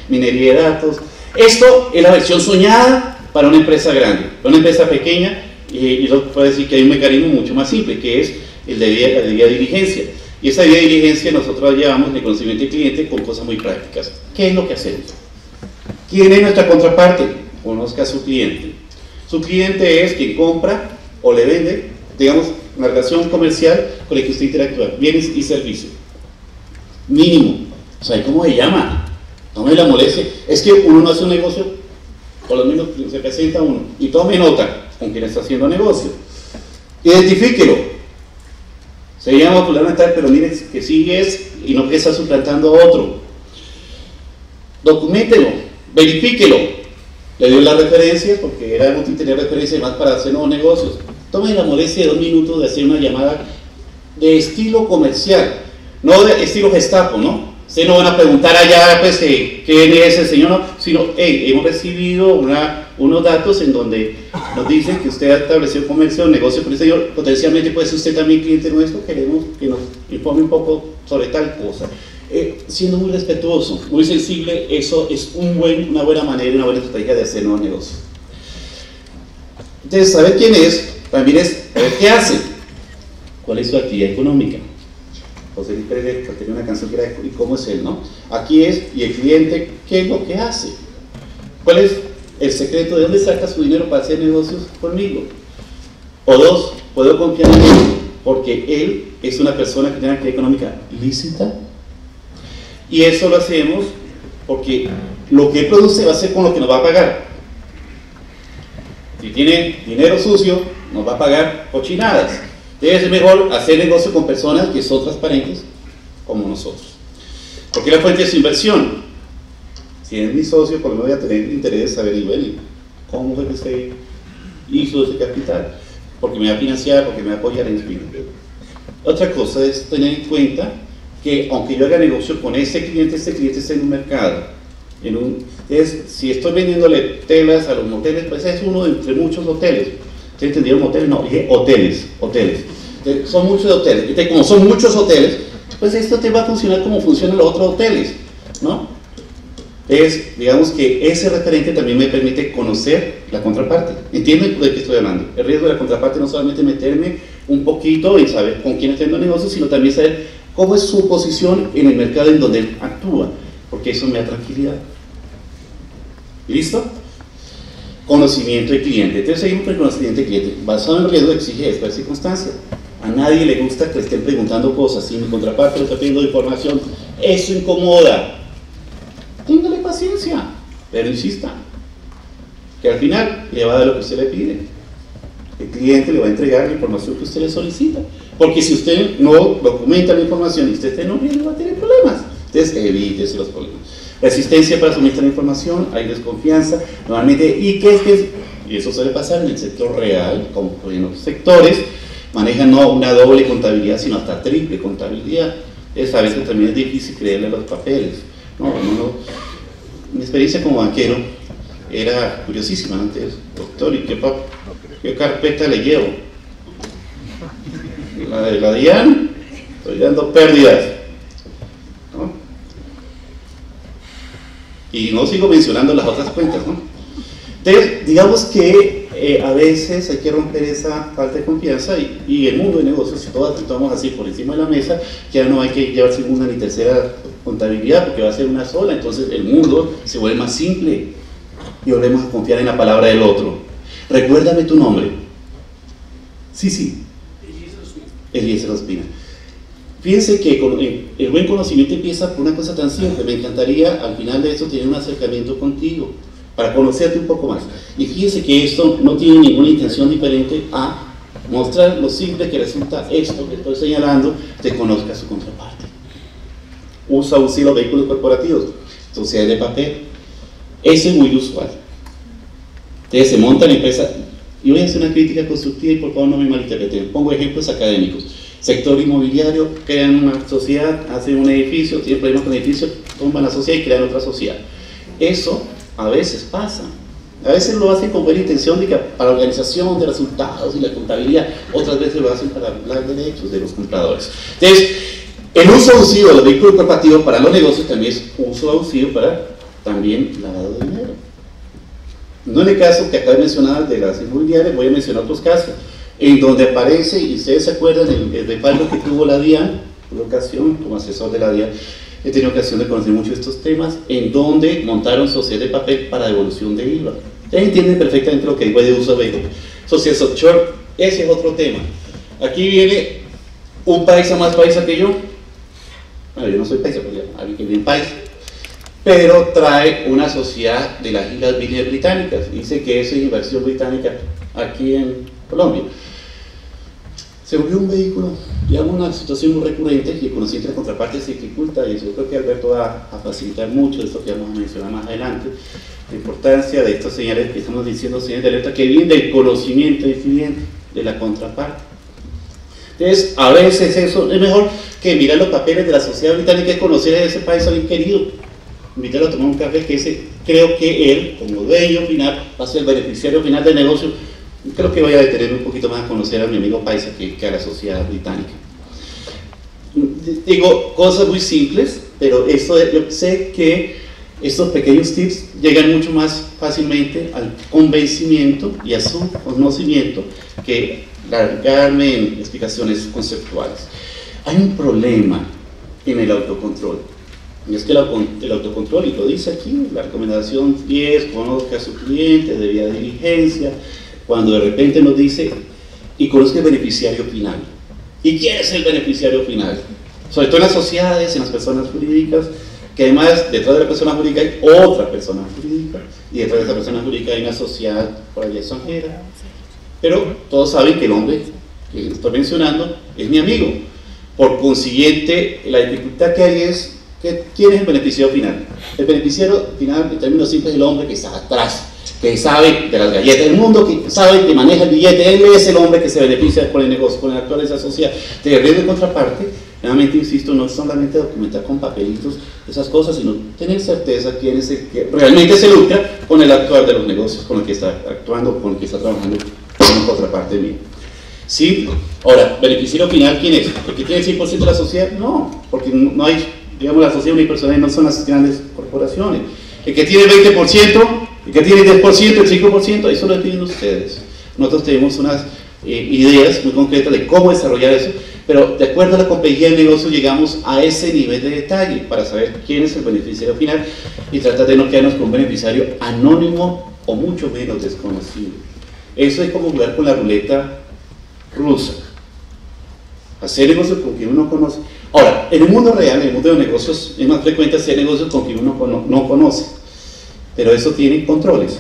Minería de datos. Esto es la versión soñada para una empresa grande. Para una empresa pequeña, y yo puedo decir que hay un mecanismo mucho más simple, que es la debida diligencia. Y esa debida diligencia nosotros la llevamos de conocimiento del cliente con cosas muy prácticas. ¿Qué es lo que hacemos? ¿Quién es nuestra contraparte? Conozca a su cliente. Su cliente es quien compra o le vende, digamos, una relación comercial con la que usted interactúa, bienes y servicios. Mínimo. ¿Sabe cómo se llama? No me la moleste. Es que uno no hace un negocio, por lo menos se presenta uno, y tome nota con quien está haciendo negocio. Identifíquelo. Se llama popularmente, pero mire que sí es, y no que está suplantando a otro. Documéntelo, verifíquelo. Le dio la referencia, porque era útil tener referencia más para hacer nuevos negocios. Tome la molestia de 2 minutos de hacer una llamada de estilo comercial, no de estilo Gestapo, ¿no? Ustedes no van a preguntar allá, pues, quién es el señor, no, sino, hey, hemos recibido unos datos en donde nos dicen que usted ha establecido comercio o negocio con este señor, potencialmente puede ser usted también cliente nuestro, queremos que nos informe un poco sobre tal cosa. Siendo muy respetuoso, muy sensible, eso es una buena manera, una buena estrategia de hacer nuevos negocios. Entonces, saber quién es, también es saber qué hace, cuál es su actividad económica. José Luis Pérez tenía una canción que era ¿y cómo es él? ¿No? Aquí es, y el cliente, ¿qué es lo que hace? ¿Cuál es el secreto? ¿De dónde saca su dinero para hacer negocios conmigo? O dos, ¿puedo confiar en él? Porque él es una persona que tiene una actividad económica lícita. Y eso lo hacemos porque lo que él produce va a ser con lo que nos va a pagar. Si tiene dinero sucio, nos va a pagar cochinadas. Debe ser mejor hacer negocio con personas que son transparentes como nosotros. Porque la fuente de su inversión. Si es mi socio, por lo menos voy a tener interés de saber, y bueno, ¿cómo fue que usted hizo ese capital? Porque me va a financiar, porque me va a apoyar en fin. Otra cosa es tener en cuenta que aunque yo haga negocio con este cliente está en un mercado. Si estoy vendiéndole telas a los moteles, pues es uno entre muchos hoteles. ¿Ustedes entendieron moteles? No, dije hoteles. Son muchos hoteles. Entonces, como son muchos hoteles, pues esto te va a funcionar como funcionan los otros hoteles, ¿no? Entonces, digamos que ese referente también me permite conocer la contraparte. ¿Entienden de qué estoy hablando? El riesgo de la contraparte no solamente meterme un poquito en saber con quién estoy haciendo negocios, sino también saber cómo es su posición en el mercado en donde él actúa, porque eso me da tranquilidad. ¿Listo? Conocimiento de cliente. Entonces seguimos con el conocimiento de cliente. Basado en el riesgo exige esta circunstancia. A nadie le gusta que le estén preguntando cosas. Si mi contraparte le está pidiendo información, eso incomoda. Téngale paciencia, pero insista, que al final le va a dar lo que usted le pide. El cliente le va a entregar la información que usted le solicita. Porque si usted no documenta la información y usted no viene, va a tener problemas. Entonces evítese los problemas. Resistencia para suministrar información, hay desconfianza, normalmente, y eso suele pasar en el sector real, como en otros sectores, manejan no una doble contabilidad, sino hasta triple contabilidad. A veces también es difícil creerle a los papeles. Mi experiencia como banquero era curiosísima antes. Doctor, ¿y qué carpeta le llevo? La de la DIAN, estoy dando pérdidas. Y no sigo mencionando las otras cuentas, ¿no? Entonces, digamos que a veces hay que romper esa falta de confianza y el mundo de negocios, si todos actuamos así por encima de la mesa, ya no hay que llevar segunda ni tercera contabilidad porque va a ser una sola, entonces el mundo se vuelve más simple y volvemos a confiar en la palabra del otro. Recuérdame tu nombre. Sí. Eliezer Ospina. Fíjense que el buen conocimiento empieza por una cosa tan simple. Me encantaría al final de esto tener un acercamiento contigo para conocerte un poco más. Y fíjense que esto no tiene ninguna intención diferente a mostrar lo simple que resulta esto que estoy señalando, te conozca su contraparte. Usa los vehículos corporativos, sociedades de papel. Eso es muy usual. Entonces se monta la empresa, y voy a hacer una crítica constructiva y por favor no me malinterpreten. Pongo ejemplos académicos. Sector inmobiliario, crean una sociedad, hacen un edificio, tienen problemas con el edificio, tumban la sociedad y crean otra sociedad. Eso a veces pasa. A veces lo hacen con buena intención para organización de resultados y la contabilidad, otras veces lo hacen para hablar de derechos de los compradores. Entonces, el uso abusivo de los vehículos corporativos para los negocios también es uso abusivo para también lavado de dinero. No en el caso que acabo de mencionar de las inmobiliarias, voy a mencionar otros casos en donde aparece, y ustedes se acuerdan el respaldo que tuvo la DIAN, por ocasión, como asesor de la DIAN, he tenido ocasión de conocer mucho estos temas, en donde montaron sociedad de papel para devolución de IVA. Ustedes entienden perfectamente lo que digo de uso de vehículo. Sociedad offshore, ese es otro tema. Aquí viene un paisa más paisa que yo. Bueno, yo no soy paisa, pero ya, alguien que viene en país. Pero trae una sociedad de las Islas Vírgenes Británicas. Dice que eso es inversión británica aquí en Colombia. Se volvió un vehículo, digamos, una situación muy recurrente y el conocimiento de la contraparte se dificulta, y yo creo que Alberto va a facilitar mucho de esto que vamos a mencionar más adelante, la importancia de estas señales que estamos diciendo, señales de alerta que vienen del conocimiento del cliente, de la contraparte. Entonces, a veces eso es mejor que mirar los papeles de la sociedad británica y conocer a ese país a alguien querido. Invitarlo a tomar un café, que ese, creo que él, como dueño final, va a ser el beneficiario final del negocio. Creo que voy a detenerme un poquito más a conocer a mi amigo paisa que a la sociedad británica. Digo cosas muy simples, pero yo sé que estos pequeños tips llegan mucho más fácilmente al convencimiento y a su conocimiento que largarme en explicaciones conceptuales. Hay un problema en el autocontrol, y es que el autocontrol, y lo dice aquí, la recomendación 10, conozca a su cliente, debida diligencia, cuando de repente nos dice, y conozca el beneficiario final. ¿Y quién es el beneficiario final? Sobre todo en las sociedades, en las personas jurídicas, que además detrás de la persona jurídica hay otra persona jurídica, y detrás de esa persona jurídica hay una sociedad por allá extranjera. Pero todos saben que el hombre que estoy mencionando es mi amigo. Por consiguiente, la dificultad que hay es que ¿quién es el beneficiario final? El beneficiario final, en términos simples, es el hombre que está atrás, que sabe de las galletas del mundo, que sabe que maneja el billete. Él es el hombre que se beneficia con el negocio, con el actual de esa sociedad. De riesgo, en contraparte, nuevamente insisto, no es solamente documentar con papelitos esas cosas, sino tener certeza quién es el que realmente se lucra con el actuar de los negocios, con el que está actuando, con el que está trabajando en contraparte mía. ¿Sí? Ahora, beneficiario final, ¿quién es? ¿El que tiene el 100% de la sociedad? No, porque no hay, digamos, la sociedad unipersonal no son las grandes corporaciones. El que tiene el 20%, el que tiene el 10%, el 5%, eso lo definen ustedes. Nosotros tenemos unas ideas muy concretas de cómo desarrollar eso, pero de acuerdo a la complejidad del negocio llegamos a ese nivel de detalle para saber quién es el beneficiario final y tratar de no quedarnos con un beneficiario anónimo o mucho menos desconocido. Eso es como jugar con la ruleta rusa. Hacer negocios con quien uno conoce. Ahora, en el mundo real, en el mundo de los negocios, es más frecuente hacer negocios con quien uno no conoce. Pero eso tiene controles.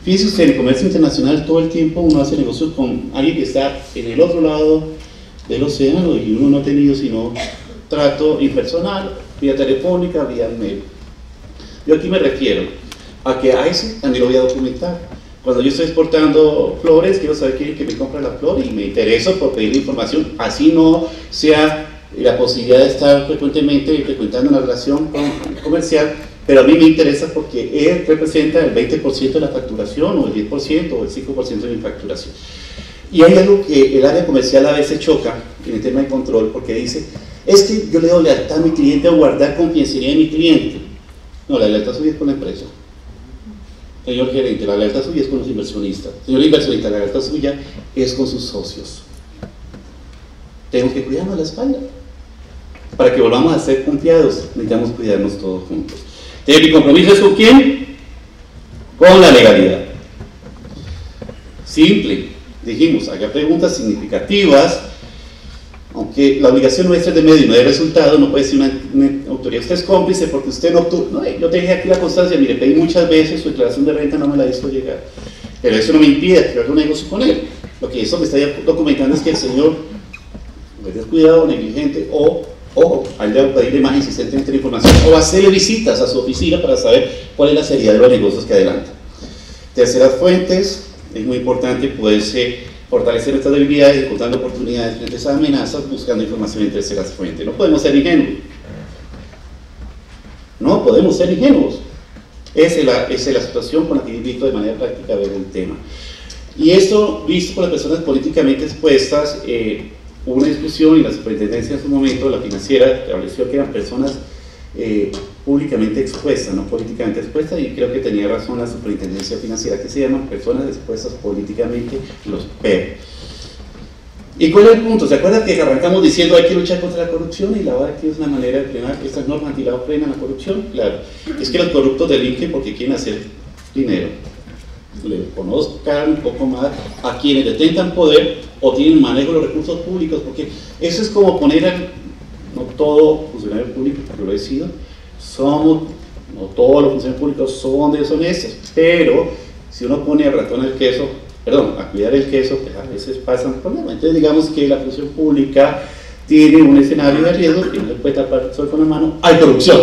Fíjese usted, en el comercio internacional todo el tiempo uno hace negocios con alguien que está en el otro lado del océano y uno no ha tenido sino trato impersonal, vía telefónica, vía mail. Yo aquí me refiero a que a eso también lo voy a documentar. Cuando yo estoy exportando flores, quiero saber quién es el que me compra la flor y me intereso por pedir información, así no sea la posibilidad de estar frecuentando una relación comercial, pero a mí me interesa porque él representa el 20% de la facturación, o el 10%, o el 5% de mi facturación. Y hay algo que el área comercial a veces choca en el tema de control, porque dice, es que yo le doy lealtad a mi cliente o guardar confidencialidad de mi cliente. No, la lealtad suya es con la empresa. Señor gerente, la lealtad suya es con los inversionistas. Señor inversionista, la lealtad suya es con sus socios. Tenemos que cuidarnos la espalda. Para que volvamos a ser confiados, necesitamos cuidarnos todos juntos. ¿Mi compromiso es con quién? Con la legalidad. Simple. Dijimos, haga preguntas significativas, aunque la obligación nuestra es de medio y no de resultado, no puede ser una autoridad. Usted es cómplice porque usted no obtuvo. No, yo te dejé aquí la constancia, mire, pedí muchas veces su declaración de renta, no me la hizo llegar. Pero eso no me impide que haga un negocio con él. Lo que eso me está documentando es que el señor es descuidado, negligente o al de pedirle más insistentemente la información o hacerle visitas a su oficina para saber cuál es la seriedad de los negocios que adelanta. Terceras fuentes, es muy importante poderse fortalecer nuestras debilidades, encontrando oportunidades frente a esas amenazas, buscando información en terceras fuentes. No podemos ser ingenuos. No podemos ser ingenuos. Esa es la situación con la que invito de manera práctica a ver el tema. Y esto, visto por las personas políticamente expuestas, hubo una discusión y la superintendencia en su momento, la financiera, estableció que eran personas públicamente expuestas, no políticamente expuestas, y creo que tenía razón la superintendencia financiera, que se llaman personas expuestas políticamente, los PER. ¿Y cuál es el punto? ¿Se acuerdan que arrancamos diciendo hay que luchar contra la corrupción y la verdad que es una manera de frenar que estas normas antilavado frenan la corrupción? Claro, es que los corruptos delinquen porque quieren hacer dinero. Le conozcan un poco más a quienes detentan poder o tienen manejo de los recursos públicos, porque eso es como poner no todo funcionario público, porque lo he sido, no todos los funcionarios públicos son deshonestos, pero si uno pone al ratón el queso, a cuidar el queso, pues a veces pasan problemas. Entonces digamos que la función pública tiene un escenario de riesgo que no le puede tapar el sol con la mano, hay corrupción,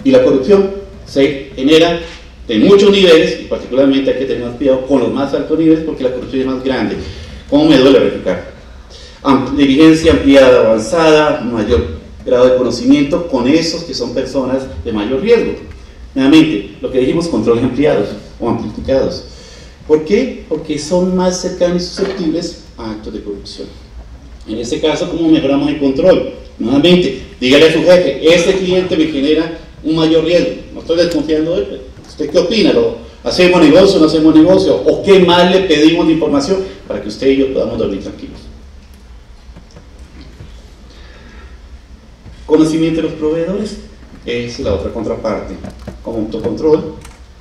y la corrupción se genera de muchos niveles, y particularmente hay que tener más cuidado con los más altos niveles porque la corrupción es más grande. ¿Cómo me duele verificar? diligencia ampliada, avanzada, mayor grado de conocimiento con esos que son personas de mayor riesgo. Nuevamente, lo que dijimos, controles ampliados o amplificados. ¿Por qué? Porque son más cercanos y susceptibles a actos de corrupción. En este caso, ¿cómo mejoramos el control? Nuevamente, dígale a su jefe, este cliente me genera un mayor riesgo, no estoy desconfiando de él. ¿Usted qué opina? ¿Hacemos negocio o no hacemos negocio? ¿O qué más le pedimos de información para que usted y yo podamos dormir tranquilos? Conocimiento de los proveedores es la otra contraparte. Como autocontrol,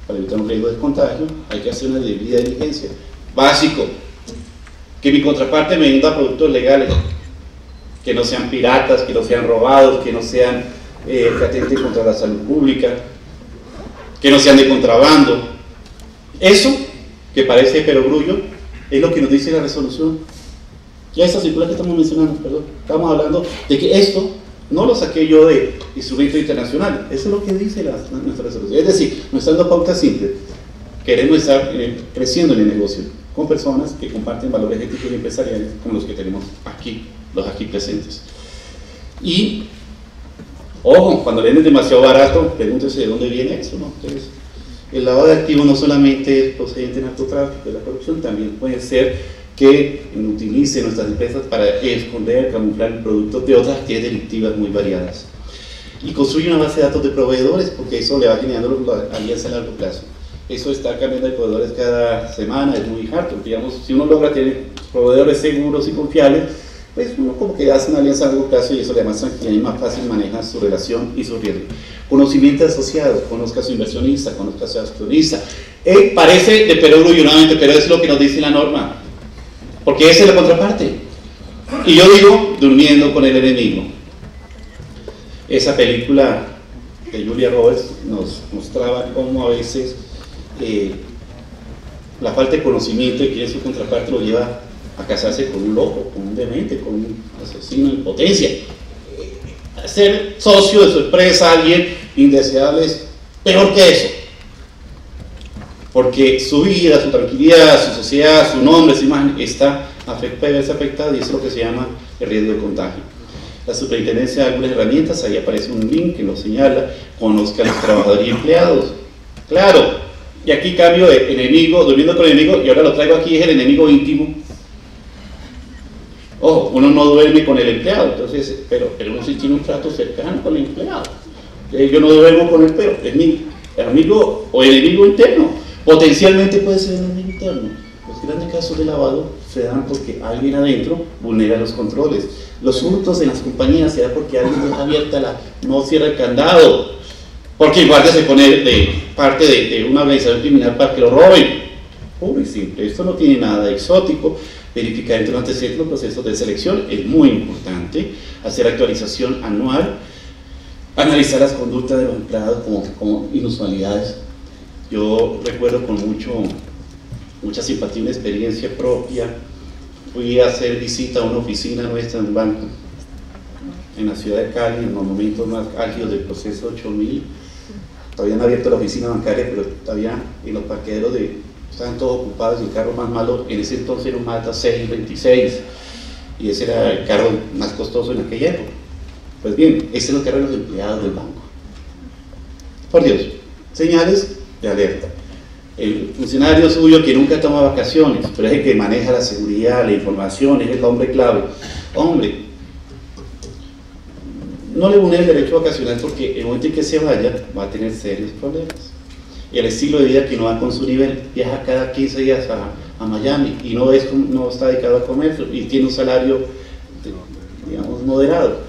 para evitar un riesgo de contagio, hay que hacer una debida diligencia. Básico, que mi contraparte me venda productos legales, que no sean piratas, que no sean robados, que no sean que atenten contra la salud pública, que no sean de contrabando. Eso, que parece perogrullo, es lo que nos dice la resolución. Ya esta circular que estamos mencionando, perdón, estamos hablando de que esto no lo saqué yo de instrumento internacional, eso es lo que dice nuestra resolución. Es decir, no están dando pautas simples, queremos estar creciendo en el negocio con personas que comparten valores éticos y empresariales como los que tenemos aquí, los aquí presentes. Y, ojo, cuando le den demasiado barato, pregúntese de dónde viene eso, ¿no? Entonces, el lavado de activos no solamente es procedente de narcotráfico, de la corrupción, también puede ser que utilice nuestras empresas para esconder, camuflar el producto de otras actividades delictivas muy variadas. Y construye una base de datos de proveedores, porque eso le va generando alianzas a largo plazo. Eso está cambiando de proveedores cada semana, es muy harto. Digamos, si uno logra tener proveedores seguros y confiables, pues uno como que hace una alianza a largo plazo y eso le da más tranquilidad y más fácil maneja su relación y su riesgo. Conocimiento asociado, conozca a su inversionista, conozca a su accionista. Parece de perogrullo nuevamente, pero es lo que nos dice la norma, porque esa es la contraparte. Y yo digo, durmiendo con el enemigo. Esa película de Julia Roberts nos mostraba cómo a veces la falta de conocimiento de quién es su contraparte lo lleva a casarse con un loco, con un demente, con un asesino en potencia. Ser socio de su empresa, alguien indeseable, es peor que eso. Porque su vida, su tranquilidad, su sociedad, su nombre, su imagen está afectada y eso es lo que se llama el riesgo de contagio. La superintendencia de algunas herramientas, ahí aparece un link que nos señala, conozca a los trabajadores y empleados. Claro, y aquí cambio de enemigo, durmiendo con el enemigo, y ahora lo traigo aquí, es el enemigo íntimo. Ojo, uno no duerme con el empleado, entonces, pero uno sí tiene un trato cercano con el empleado. Yo no duermo con él, pero es mi amigo o enemigo interno. Potencialmente puede ser un enemigo interno. Los grandes casos de lavado se dan porque alguien adentro vulnera los controles. Los hurtos en las compañías se dan porque alguien deja abierta no cierra el candado, porque el guardia se pone de parte de una organización criminal para que lo roben. Puro y simple, esto no tiene nada de exótico. Verificar entre los antecedentes los procesos de selección es muy importante, hacer actualización anual, analizar las conductas de los empleados como inusualidades. Yo recuerdo con mucha simpatía, una experiencia propia. Fui a hacer visita a una oficina nuestra en un banco en la ciudad de Cali, en los momentos más álgidos del proceso 8000. Todavía no había abierto la oficina bancaria, pero todavía en los parqueaderos estaban todos ocupados y el carro más malo en ese entonces era un Mazda 626 y ese era el carro más costoso en aquella época. Pues bien, ese es el carro de los empleados del banco. Por Dios, señales de alerta. El funcionario suyo que nunca toma vacaciones, pero es el que maneja la seguridad, la información, es el hombre clave. Hombre, no le une el derecho vacacional porque el momento en que se vaya va a tener serios problemas. Y el estilo de vida que no va con su nivel, viaja cada 15 días a Miami y no está dedicado al comercio y tiene un salario, digamos, moderado.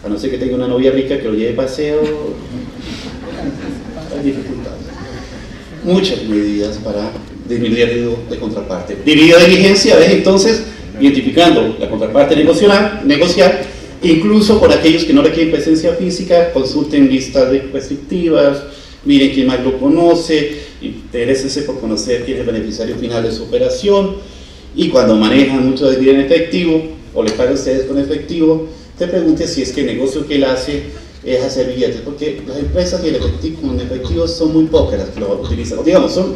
A no ser que tenga una novia rica que lo lleve de paseo, hay dificultades. Muchas medidas para disminuir el riesgo de contraparte. Debida diligencia es entonces identificando la contraparte negociar, incluso por aquellos que no requieren presencia física, consulten listas restrictivas, miren quién más lo conoce, interésense por conocer quién es el beneficiario final de su operación, y cuando manejan mucho de dinero en efectivo, o le pagan a ustedes con efectivo, te pregunte si es que el negocio que él hace es hacer billetes, porque las empresas y el efectivo son muy pocas las que lo utilizan, digamos, son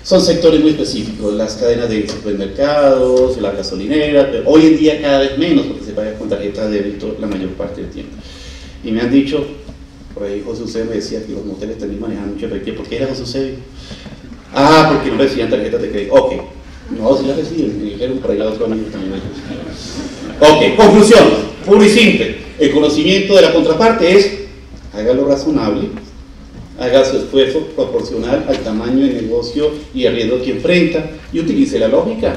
son sectores muy específicos, las cadenas de supermercados, la gasolinera, pero hoy en día cada vez menos porque se paga con tarjeta de débito la mayor parte del tiempo. Y me han dicho, por ahí José Eusebio me decía que los moteles también manejan mucho efectivo. ¿Por qué era José Eusebio? Ah, porque no recibían tarjetas de crédito. Ok, no, si las reciben, me dijeron por ahí la otra amigo también. Ok, conclusión, puro y simple. El conocimiento de la contraparte es, hágalo razonable, haga su esfuerzo proporcional al tamaño del negocio y al riesgo que enfrenta y utilice la lógica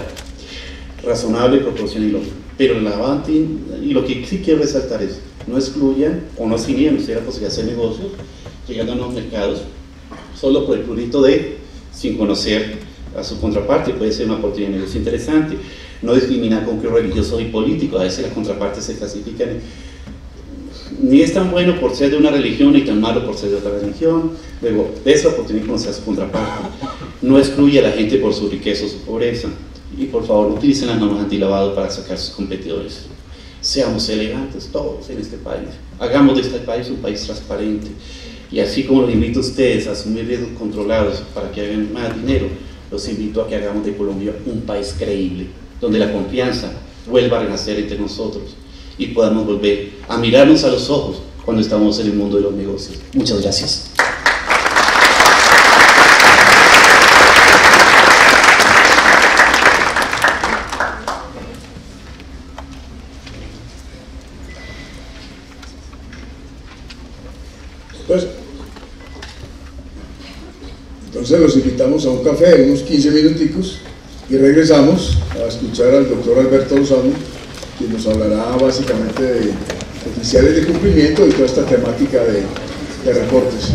razonable, proporcional y lógica. Pero la avante, y lo que sí quiero resaltar es, no excluyan o no eximían ustedes la posibilidad de hacer negocios llegando a nuevos mercados solo por el prurito de sin conocer a su contraparte. Puede ser una oportunidad de negocio interesante. No discriminar con que religioso y político, a veces las contrapartes se clasifican ni es tan bueno por ser de una religión ni tan malo por ser de otra religión. Luego, de esa oportunidad de conocer a su contraparte. No excluye a la gente por su riqueza o su pobreza. Y por favor, no utilicen las normas antilavado para sacar a sus competidores. Seamos elegantes todos en este país. Hagamos de este país un país transparente. Y así como los invito a ustedes a asumir riesgos controlados para que hagan más dinero, los invito a que hagamos de Colombia un país creíble, donde la confianza vuelva a renacer entre nosotros y podamos volver a mirarnos a los ojos cuando estamos en el mundo de los negocios. Muchas gracias. Pues, entonces los invitamos a un café, unos 15 minuticos, y regresamos a escuchar al doctor Alberto Lozano, quien nos hablará básicamente de oficiales de cumplimiento y toda esta temática de reportes.